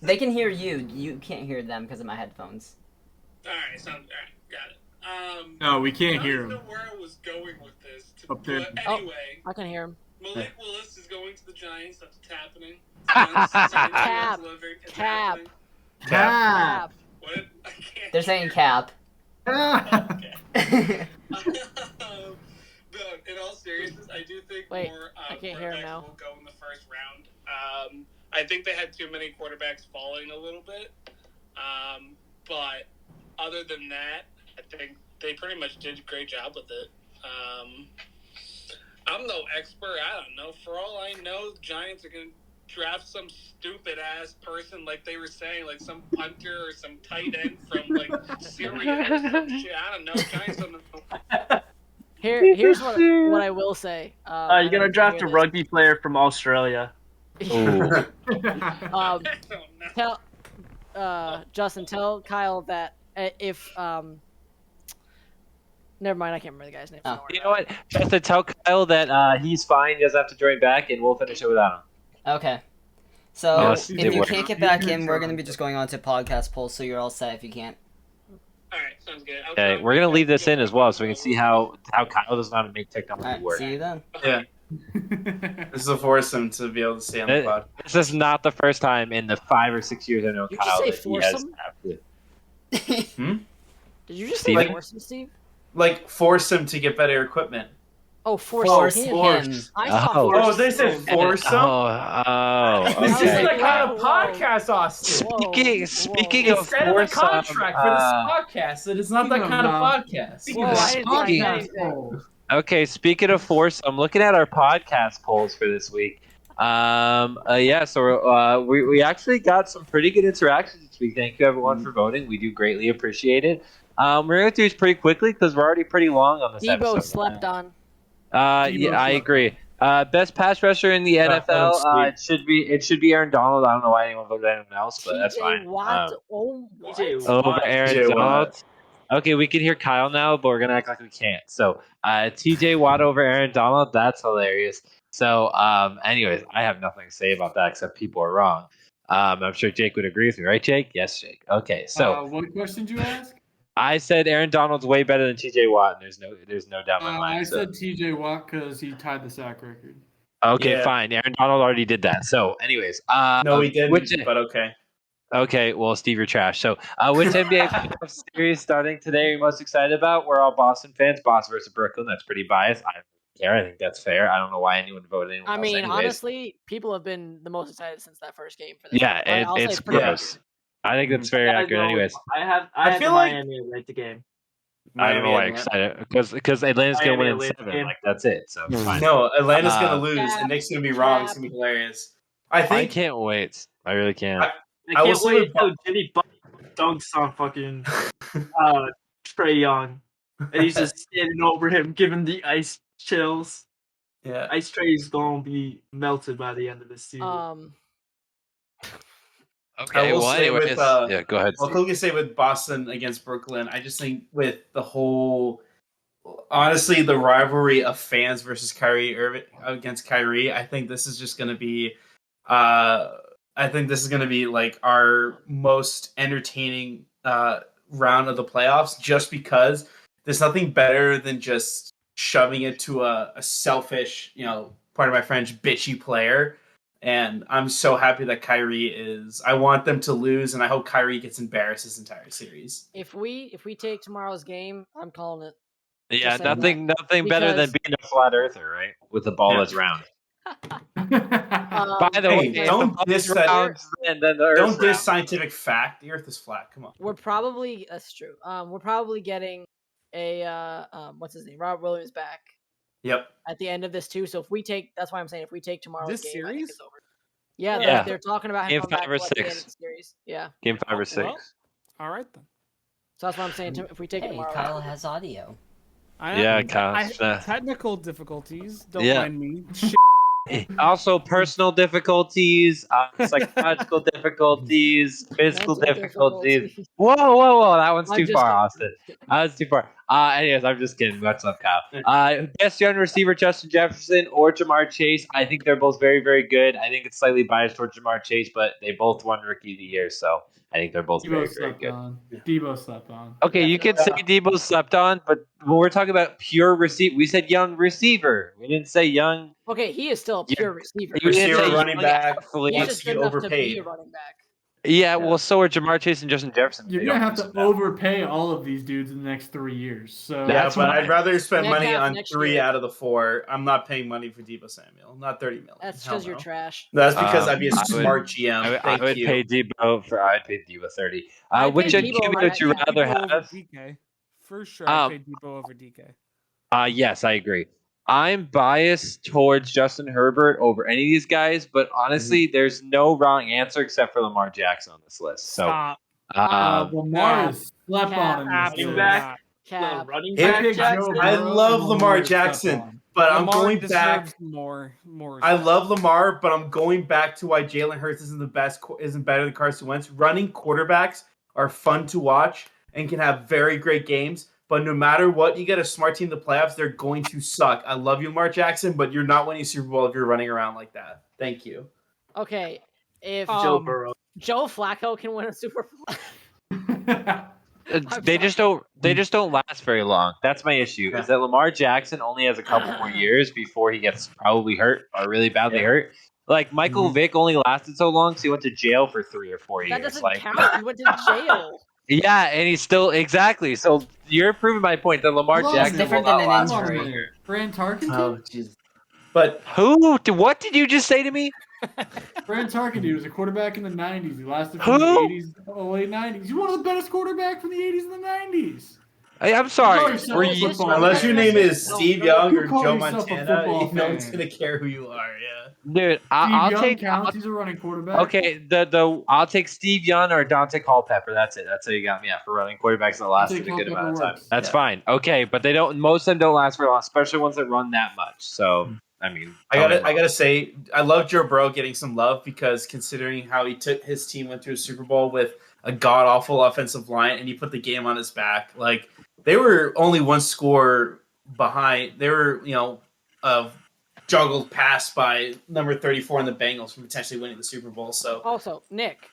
S7: They can hear you. You can't hear them because of my headphones.
S8: Alright, got it.
S5: No, we can't hear
S8: I don't
S5: him.
S8: know where I was going with this.
S5: Up there.
S8: But
S6: Oh.
S8: anyway,
S6: I can hear him.
S8: Malik Willis is going to the Giants. That's what's happening.
S6: Cap.
S8: It's
S6: Cap.
S8: happening.
S6: Cap.
S8: What? I can't.
S7: They're saying cap.
S8: Okay. But in all seriousness, I do think
S6: Wait,
S8: more
S6: I can't hear him
S8: quarterbacks
S6: now.
S8: will go in the first round. I think they had too many quarterbacks falling a little bit. But other than that, I think they pretty much did a great job with it. I'm no expert. I don't know. For all I know, the Giants are going to draft some stupid ass person, like they were saying, like some punter or some tight end from like Syria or some shit. I don't know. Giants don't know.
S6: Here's what I will say.
S4: You're gonna draft a rugby player from Australia.
S1: Ooh.
S8: I don't know.
S6: Justin, tell Kyle that if never mind, I can't remember the guy's name.
S7: Oh.
S6: Don't worry
S1: You
S6: about
S1: know what? Just to tell Kyle that he's fine, he doesn't have to join back, and we'll finish it without him.
S7: Okay. So
S1: Unless
S7: if
S1: they
S7: you
S1: work.
S7: can't get back in, we're gonna be just going on to podcast polls, so you're all set if you can't.
S8: Alright, sounds good.
S1: Okay, we're gonna leave this in as well, so we can see how Kyle does not make technology
S7: Alright,
S1: work.
S7: see you then.
S3: Yeah, this is a foursome to be able to stay on the pod.
S1: This is not the first time in the 5 or 6 years I know
S6: You
S1: Kyle
S6: just say
S1: that he has
S6: foursome?
S1: absolutely.
S6: Did you just
S1: Steve?
S6: say force him, Steve?
S3: Like force him to get better equipment.
S6: Oh, force
S7: Force
S6: him.
S7: him.
S6: I saw
S1: Oh.
S6: force.
S3: Oh, they said force him.
S1: Oh,
S3: This
S6: okay.
S3: isn't the kind of
S6: Whoa.
S3: podcast, Austin.
S1: Speaking
S3: It's
S1: of
S3: said in the
S1: force,
S3: contract for this podcast that it's not that kind of podcast.
S6: Whoa, I didn't
S1: Speaking-
S6: sign anything.
S1: Okay, speaking of force, I'm looking at our podcast polls for this week. So we actually got some pretty good interactions this week. Thank you everyone for voting. We do greatly appreciate it. We're gonna do this pretty quickly because we're already pretty long on this
S6: Debo
S1: episode.
S6: slept on.
S1: Yeah, I agree. Best pass rusher in the NFL. It should be Aaron Donald. I don't know why anyone voted anyone else, but that's
S6: TJ
S1: fine.
S6: Watt. Oh,
S4: TJ
S6: what?
S1: Over
S4: Watt.
S1: Aaron
S3: TJ Watt.
S1: Donald. Okay, we can hear Kyle now, but we're gonna act like we can't. So, TJ Watt over Aaron Donald. That's hilarious. So, anyways, I have nothing to say about that except people are wrong. I'm sure Jake would agree with me, right, Jake? Yes, Jake. Okay, so
S5: what question did you ask?
S1: I said Aaron Donald's way better than TJ Watt, and there's no doubt in my mind.
S5: I
S1: so.
S5: said TJ Watt because he tied the sack record.
S1: Okay,
S3: Yeah.
S1: fine. Aaron Donald already did that. So, anyways,
S3: No, he didn't.
S1: Which,
S3: But okay.
S1: okay, well, Steve, you're trash. So, which NBA playoff series starting today are you most excited about? We're all Boston fans. Boston versus Brooklyn. That's pretty biased. I'm care. I think that's fair. I don't know why anyone voted anyone
S6: I
S1: else
S6: mean,
S1: anyways.
S6: honestly, people have been the most excited since that first game for this.
S1: Yeah,
S6: one. I'll say
S1: it's
S6: pretty
S1: gross. I think that's very
S4: I
S1: accurate
S4: know-
S1: anyways.
S4: I had
S3: feel
S4: the
S3: like-
S4: Miami to win the game.
S1: I don't know why I'm
S3: Miami,
S1: excited. Because Atlanta's going to win in
S4: Miami,
S1: 7.
S4: Atlanta.
S1: Like, that's it. So, it's fine.
S3: No, Atlanta's gonna lose,
S6: Cap,
S3: and Nick's gonna be wrong. It's gonna be hilarious. I
S1: I
S3: think
S1: can't wait. I really can't.
S3: I
S4: I
S3: will
S4: can't
S3: say
S4: wait
S3: with-
S4: until Jimmy Butler dunks on fucking Trey Young, and he's just standing over him, giving the ice chills.
S3: yeah.
S4: Ice Trey's gonna be melted by the end of this season.
S3: I will say with,
S1: yeah, go ahead.
S3: I'll
S1: Steve.
S3: quickly say with Boston against Brooklyn, I just think with the whole, honestly, the rivalry of fans versus Kyrie Irving against Kyrie, I think this is just going to be, like our most entertaining round of the playoffs, just because there's nothing better than just shoving it to a selfish, part of my French, bitchy player. And I'm so happy that Kyrie is. I want them to lose, and I hope Kyrie gets embarrassed this entire series.
S6: If we take tomorrow's game, I'm calling it.
S1: Yeah,
S6: Just saying
S1: nothing better than
S6: Because-
S1: being a flat earther, right? With the ball
S3: Yeah.
S1: that's round. By the
S3: Hey,
S1: way, if
S3: don't
S1: the ball
S3: diss
S1: is
S3: that-
S1: round, then the Earth's
S3: Don't diss
S1: round.
S3: scientific fact. The Earth is flat. Come on.
S6: That's true. We're probably getting a what's his name, Robert Williams back
S3: Yep.
S6: at the end of this too. So that's why I'm saying if we take tomorrow's
S2: This
S6: game, I think
S2: series?
S6: it's over. Yeah,
S1: Yeah.
S6: They're talking about him
S1: Game
S6: coming back
S1: 5 or
S6: at the end
S1: 6.
S6: of the series. Yeah,
S1: Game 5 or
S2: Well,
S1: 6.
S2: All right then.
S6: so that's what I'm saying. If we take it
S7: Hey,
S6: tomorrow,
S7: Kyle has audio.
S1: Yeah, Kyle.
S2: Technical difficulties. Don't
S1: Yeah.
S2: mind me.
S1: Also, personal difficulties, psychological difficulties, physical
S6: mental
S1: difficulties. Whoa! That one's
S6: I'm
S1: too
S6: just
S1: far,
S6: kidding.
S1: Austin. That was too far. Anyways, I'm just kidding. What's up, Kyle? Best young receiver, Justin Jefferson or Jamar Chase. I think they're both very, very good. I think it's slightly biased towards Jamar Chase, but they both won Rookie of the Year, so I think they're both very,
S5: Debo
S1: very
S5: slept
S1: good.
S5: on. Debo slept on.
S1: Okay, you could say Debo slept on, but when we're talking about pure receiver, we said young receiver. We didn't say young.
S6: Okay, he is still a
S1: Yeah.
S6: pure receiver.
S1: We didn't
S3: Receiver,
S1: say
S3: running
S1: young
S3: back,
S1: athlete.
S6: He's
S3: wants
S6: just
S3: to get
S6: good enough to be
S3: overpaid.
S6: a running back.
S1: Yeah, well, so are Jamar Chase and Justin Jefferson.
S5: You're
S1: They
S5: gonna
S1: don't
S5: have to
S1: use them.
S5: overpay all of these dudes in the next 3 years. So
S3: Yeah,
S1: That's
S3: but
S1: why-
S3: I'd rather spend
S6: Next
S3: money
S6: half,
S3: on
S6: next
S3: 3
S6: year.
S3: out of the 4. I'm not paying money for Debo Samuel. Not 30 million.
S6: That's
S3: Hell
S6: because you're
S3: no.
S6: trash.
S3: That's because I'd be a
S1: I would-
S3: smart GM.
S1: I
S3: Thank
S1: would
S3: you.
S1: pay Debo for. I'd pay Debo 30.
S6: I'd
S1: Which
S6: pay
S1: young
S6: Debo
S1: QB
S6: over
S1: would you
S6: Metcalf.
S1: rather
S2: Debo over
S1: have?
S2: DK. For sure,
S1: Um,
S2: I pay Debo over DK.
S1: Yes, I agree. I'm biased towards Justin Herbert over any of these guys, but honestly, there's no wrong answer except for Lamar Jackson on this list. So,
S2: Stop.
S5: Lamar is slept
S6: Cap,
S5: on in this
S2: Absolutely
S5: list.
S4: back.
S6: Cap.
S4: Running
S3: Hey,
S4: back
S3: Big
S4: Jackson.
S3: I love Lamar
S5: slept
S3: Jackson,
S5: on.
S3: but I'm
S2: Lamar
S3: going
S2: deserves
S3: back.
S2: more.
S3: I
S2: respect.
S3: love Lamar, but I'm going back to why Jalen Hurts isn't better than Carson Wentz. Running quarterbacks are fun to watch and can have very great games, but no matter what, you get a smart team in the playoffs, they're going to suck. I love you, Lamar Jackson, but you're not winning Super Bowl if you're running around like that. Thank you.
S6: Okay, if
S4: Joe Burrow.
S6: Joe Flacco can win a Super Bowl,
S1: they just don't last very long. That's my issue. Is that Lamar Jackson only has a couple more years before he gets probably hurt or really badly hurt. Like Michael Vick only lasted so long, so he went to jail for 3 or 4
S6: that
S1: years.
S6: doesn't
S1: Like,
S6: count. He went to jail.
S1: yeah, and he's still exactly. So you're proving my point that Lamar
S5: Well,
S1: Jackson
S7: it's different
S1: will
S7: than
S1: not
S7: an
S1: last
S7: injury.
S1: for a year.
S5: Fran Tarkenton?
S3: Oh, Jesus. But
S1: Who? What did you just say to me?
S5: Fran Tarkenton was a quarterback in the 90s. He lasted from the
S1: Who?
S5: 80s, late 90s. He's one of the best quarterbacks from the 80s and the 90s.
S1: I'm sorry.
S5: Sorry,
S1: Were
S5: so-
S1: you?
S5: football
S3: unless your name is
S6: No,
S3: Steve
S6: no,
S3: Young
S5: you
S3: or
S5: call
S3: Joe
S5: yourself a
S3: Montana,
S5: football
S3: no one's
S5: fan.
S3: gonna care who you are. Yeah.
S1: Dude, I'll
S5: Young
S1: take.
S5: counts. He's a running quarterback.
S1: Okay, I'll take Steve Young or Dante Culpepper. That's it. That's how you got me for running quarterbacks that lasted a
S5: Dante
S1: good amount of
S5: Culpepper
S1: time.
S5: works.
S1: That's
S3: Yeah.
S1: fine. Okay, but they don't. Most of them don't last very long, especially ones that run that much. So I mean,
S3: I gotta say, I love Joe Burrow getting some love because considering how he took his team went to a Super Bowl with a god awful offensive line and he put the game on his back. Like they were only one score behind. They were, juggled past by number 34 in the Bengals from potentially winning the Super Bowl. So
S6: Also, Nick,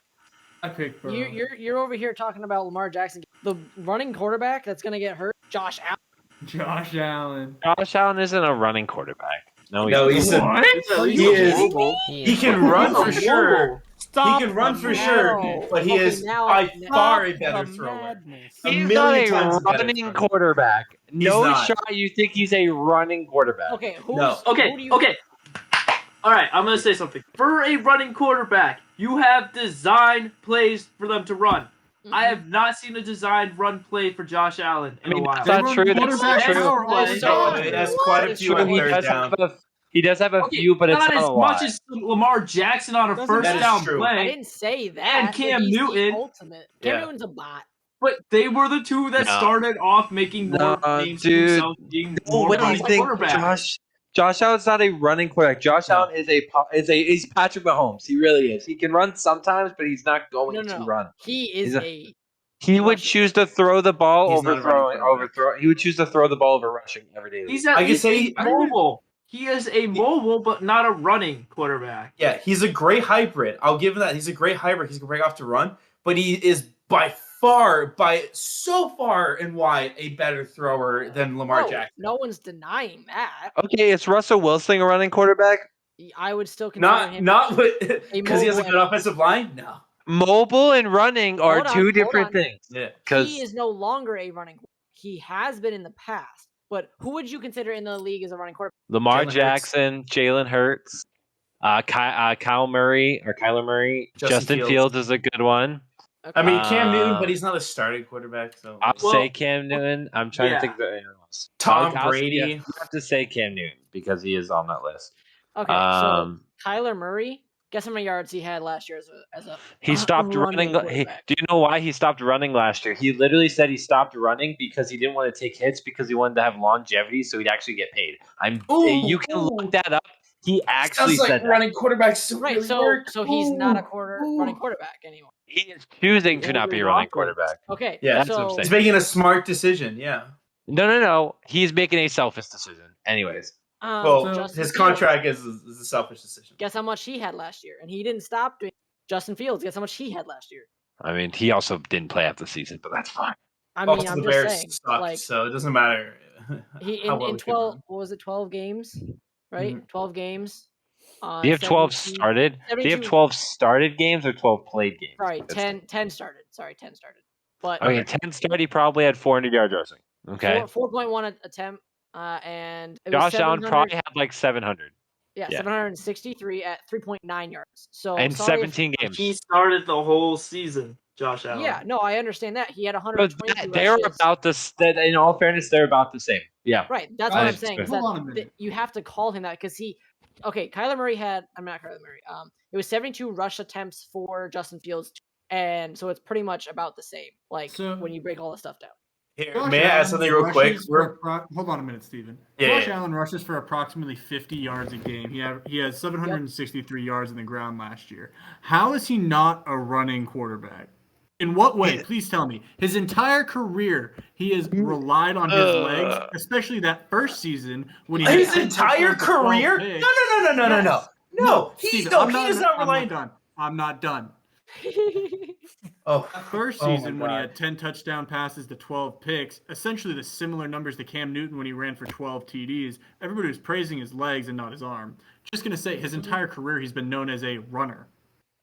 S5: I picked Burrow.
S6: you're over here talking about Lamar Jackson, the running quarterback that's gonna get hurt. Josh Allen.
S5: Josh Allen.
S1: Josh Allen isn't a running quarterback. No,
S3: he's
S1: not.
S3: a, he
S6: you
S3: is.
S6: kidding me?
S3: He can run for sure.
S2: Stop
S3: He can run
S2: the
S3: for
S2: madness.
S3: sure, but he
S6: Okay,
S3: is
S6: now-
S3: by
S6: now-
S3: far a
S2: Stop
S3: better
S2: the
S3: thrower.
S2: madness.
S3: A
S1: He's
S3: million
S1: not a
S3: times better
S1: running
S3: thrower.
S1: quarterback. No
S3: not.
S1: shot. You think he's a running quarterback?
S6: Okay, who
S4: Okay,
S6: do you
S4: okay. All right, I'm gonna say something. For a running quarterback, you have designed plays for them to run. I have not seen a designed run play for Josh Allen in a while.
S1: That's not true. That's not true.
S5: power all
S6: That's
S5: the
S6: so
S5: time.
S6: true.
S3: That's quite a
S1: It's
S3: few
S1: true.
S3: on
S1: He
S3: third
S1: does
S3: down.
S1: have a few, but it's
S4: not
S1: not
S4: as
S1: a
S4: much
S1: lot.
S4: as Lamar Jackson on a
S2: Doesn't
S4: first
S3: That is
S4: down
S3: true.
S6: I
S4: play,
S6: didn't say that.
S4: And
S6: but
S4: Cam
S6: he's the
S4: Newton.
S6: ultimate. Cam
S3: Yeah.
S6: Newton's a bot.
S4: but they were the two that
S1: No.
S4: started off making more names for
S1: dude.
S4: themselves being
S1: No
S4: more
S1: way you
S4: running
S1: think
S4: quarterbacks.
S1: Josh Allen's not a running quarterback. Josh
S3: No.
S1: Allen he's Patrick Mahomes. He really is. He can run sometimes, but he's not going
S6: No,
S1: to
S6: no.
S1: run.
S6: He is a.
S1: He would
S6: rusher.
S1: choose to throw the ball
S3: He's not a running quarterback.
S1: He would choose to throw the ball over rushing every day.
S4: He's
S3: I
S4: at
S3: can
S4: least
S3: say-
S4: mobile. He is a mobile, but not a running quarterback.
S3: Yeah, he's a great hybrid. I'll give him that. He's a great hybrid. He's great off to run, but he is by so far and wide a better thrower than Lamar Jackson.
S6: No one's denying that.
S1: Okay, is Russell Wilson a running quarterback?
S6: I would still consider him.
S3: Not because he has a
S6: mobile
S3: good
S6: and-
S3: offensive line. No.
S1: Mobile and running are
S6: Hold on,
S1: two
S6: hold
S1: different
S6: on.
S1: things.
S3: Yeah.
S6: He is no longer a running quarterback. He has been in the past. But who would you consider in the league as a running quarterback?
S1: Lamar
S3: Jalen
S1: Jackson, Jalen Hurts, Kyler Murray, Justin Fields is a good one.
S6: Okay.
S3: I mean Cam Newton, but he's not a starting quarterback. So
S1: I'll say Cam Newton. I'm trying to think of anyone else.
S3: Tom
S1: I'll
S3: Brady.
S1: you have to say Cam Newton because he is on that list.
S6: Okay, so Kyler Murray, guess how many yards he had last year as a
S1: He stopped running. Do you know why he stopped running last year? He literally said he stopped running because he didn't want to take hits because he wanted to have longevity so he'd actually get paid. You can look that up. He actually
S3: Sounds like
S1: said that.
S3: running quarterbacks.
S6: Right, so he's not a running quarterback anymore.
S1: He is choosing to not be a running quarterback.
S6: Okay,
S3: Yeah,
S1: that's what I'm
S6: so
S1: saying.
S3: He's making a smart decision. Yeah.
S1: No. He's making a selfish decision. Anyways.
S3: Well,
S6: Justin
S3: his
S6: Fields,
S3: contract is a selfish decision.
S6: guess how much he had last year, and he didn't stop doing. Justin Fields, guess how much he had last year.
S1: I mean, he also didn't play half the season, but that's fine.
S6: I mean,
S3: Also,
S6: I'm
S3: the
S6: just
S3: Bears
S6: saying,
S3: sucked,
S6: like
S3: so it doesn't matter.
S6: he
S3: how well
S6: in
S3: he can
S6: 12.
S3: run.
S6: What was it? 12 games, right? 12 games.
S1: Do you have 12
S6: 72
S1: started? Do you have
S6: 72
S1: 12 started games or 12 played games?
S6: Sorry, 10 started. Sorry, 10 started. But
S1: Okay, 10 started. He probably had 400 yards rushing. Okay.
S6: 4.1 attempt, and it
S1: Josh
S6: was
S1: Allen
S6: 700
S1: probably had like 700
S6: Yeah,
S1: Yeah.
S6: 763 at 3.9 yards. So
S1: and
S6: sorry if-
S1: 17 games.
S4: He started the whole season, Josh Allen.
S6: Yeah, no, I understand that. He had
S1: But
S6: 122
S1: they're
S6: rushes.
S1: about this. In all fairness, they're about the same. Yeah.
S6: Right, that's what I'm
S1: That's
S6: saying.
S1: fair.
S6: Is
S5: Hold on a
S6: that
S5: minute.
S6: you have to call him that because Kyler Murray had. I'm not Kyler Murray. It was 72 rush attempts for Justin Fields, and so it's pretty much about the same. Like
S5: So-
S6: when you break all the stuff down.
S3: Here,
S5: Josh
S3: may I add
S5: Allen
S3: something real quick?
S5: rushes for hold on a minute, Steven.
S3: Yeah,
S5: Josh
S3: yeah.
S5: Allen rushes for approximately 50 yards a game. He has 763 yards in the ground last year. How is he not a running quarterback? In what way? Please tell me. His entire career, he has relied on his legs, especially that first season when he had
S3: His
S5: 10
S3: entire
S5: touchdowns for 12
S3: career?
S5: picks.
S3: No. No, he
S5: Steven,
S3: is not relying.
S5: I'm not done.
S3: Oh,
S5: That first
S3: Oh my
S5: season when he
S3: God.
S5: had 10 touchdown passes to 12 picks, essentially the similar numbers to Cam Newton when he ran for 12 TDs, everybody was praising his legs and not his arm. Just going to say, his entire career he's been known as a runner.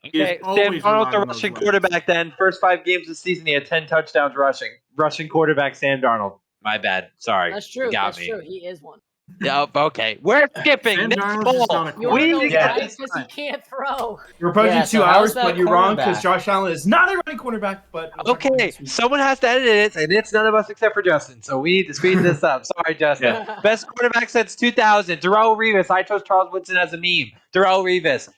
S5: He has
S1: Okay, Sam
S5: always
S1: Darnold's
S5: relied
S1: a
S5: on those
S1: rushing
S5: legs.
S1: quarterback. Then first 5 games of the season, he had 10 touchdowns rushing. Rushing quarterback Sam Darnold. My bad. Sorry.
S6: That's true.
S1: You got
S6: That's
S1: me.
S6: true. He is one.
S1: Yeah, okay. We're skipping.
S5: Sam
S1: Next
S5: Darnold's just
S1: ball.
S5: not a
S6: You want to know
S1: We
S3: Yeah.
S6: why? Because he can't throw.
S3: You're approaching
S7: Yeah,
S3: 2
S7: so how's
S3: hours,
S7: that
S3: but you're wrong because
S7: quarterback?
S3: Josh Allen is not a running quarterback. But
S1: Okay, someone has to edit it, and it's none of us except for Justin. So we need to speed this up. Sorry, Justin.
S3: Yeah.
S1: Best quarterback since 2000. Darrell Revis. I chose Charles Woodson as a meme. Darrell Revis.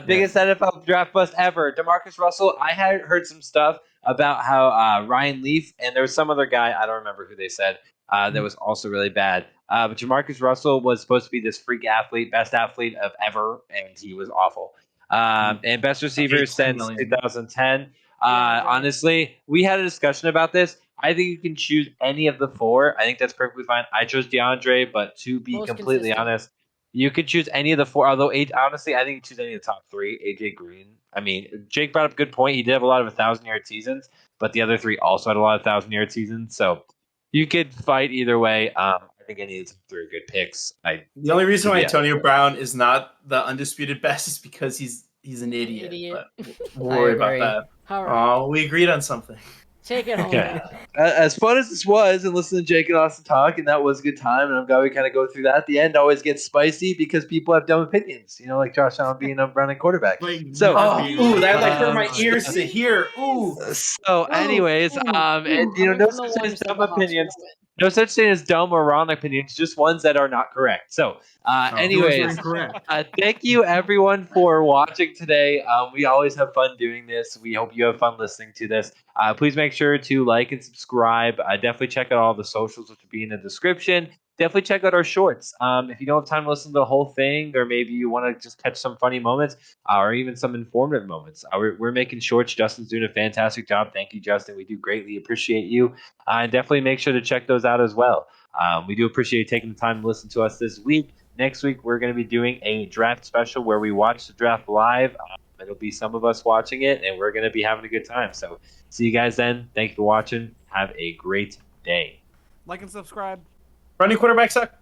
S1: Biggest NFL draft bust ever. DeMarcus Russell. I had heard some stuff about how Ryan Leaf and there was some other guy. I don't remember who they said. That was also really bad. But Jamarcus Russell was supposed to be this freak athlete, best athlete of ever, and he was awful. And best receiver
S3: $10
S1: since
S3: million.
S1: 2010.
S6: right.
S1: Honestly, we had a discussion about this. I think you can choose any of the 4. I think that's perfectly fine. I chose DeAndre, but to be
S6: Most
S1: completely
S6: consistent.
S1: honest, you could choose any of the 4. Although, honestly, I think you choose any of the top 3. AJ Green. I mean, Jake brought up a good point. He did have a lot of 1,000-yard seasons, but the other 3 also had a lot of 1,000-yard seasons. So you could fight either way. I think any of the 3 are good picks.
S3: the only reason why
S1: Yeah.
S3: Antonio Brown is not the undisputed best is because he's an idiot.
S6: Idiot.
S3: But we'll worry
S7: I
S3: about
S7: agree.
S3: that.
S6: All right.
S3: Oh, we agreed on something.
S6: Take it home.
S1: Okay. as fun as this was, and listening to Jake and Austin talk, and that was a good time, and I'm glad we kind of go through that. At the end always gets spicy because people have dumb opinions, like Josh Allen being a running quarterback. So,
S3: that hurt my ears to hear. Ooh.
S1: So, anyways, and no such thing as dumb opinions. No such thing as dumb or wrong opinions, just ones that are not correct. So, anyways, thank you everyone for watching today. We always have fun doing this. We hope you have fun listening to this. Please make sure to like and subscribe. Definitely check out all the socials, which will be in the description. Definitely check out our shorts. If you don't have time to listen to the whole thing, or maybe you want to just catch some funny moments, or even some informative moments, we're making shorts. Justin's doing a fantastic job. Thank you, Justin. We do greatly appreciate you. And definitely make sure to check those out as well. We do appreciate you taking the time to listen to us this week. Next week, we're going to be doing a draft special where we watch the draft live. It'll be some of us watching it, and we're going to be having a good time. So see you guys then. Thank you for watching. Have a great day.
S2: Like and subscribe.
S3: Running quarterback suck.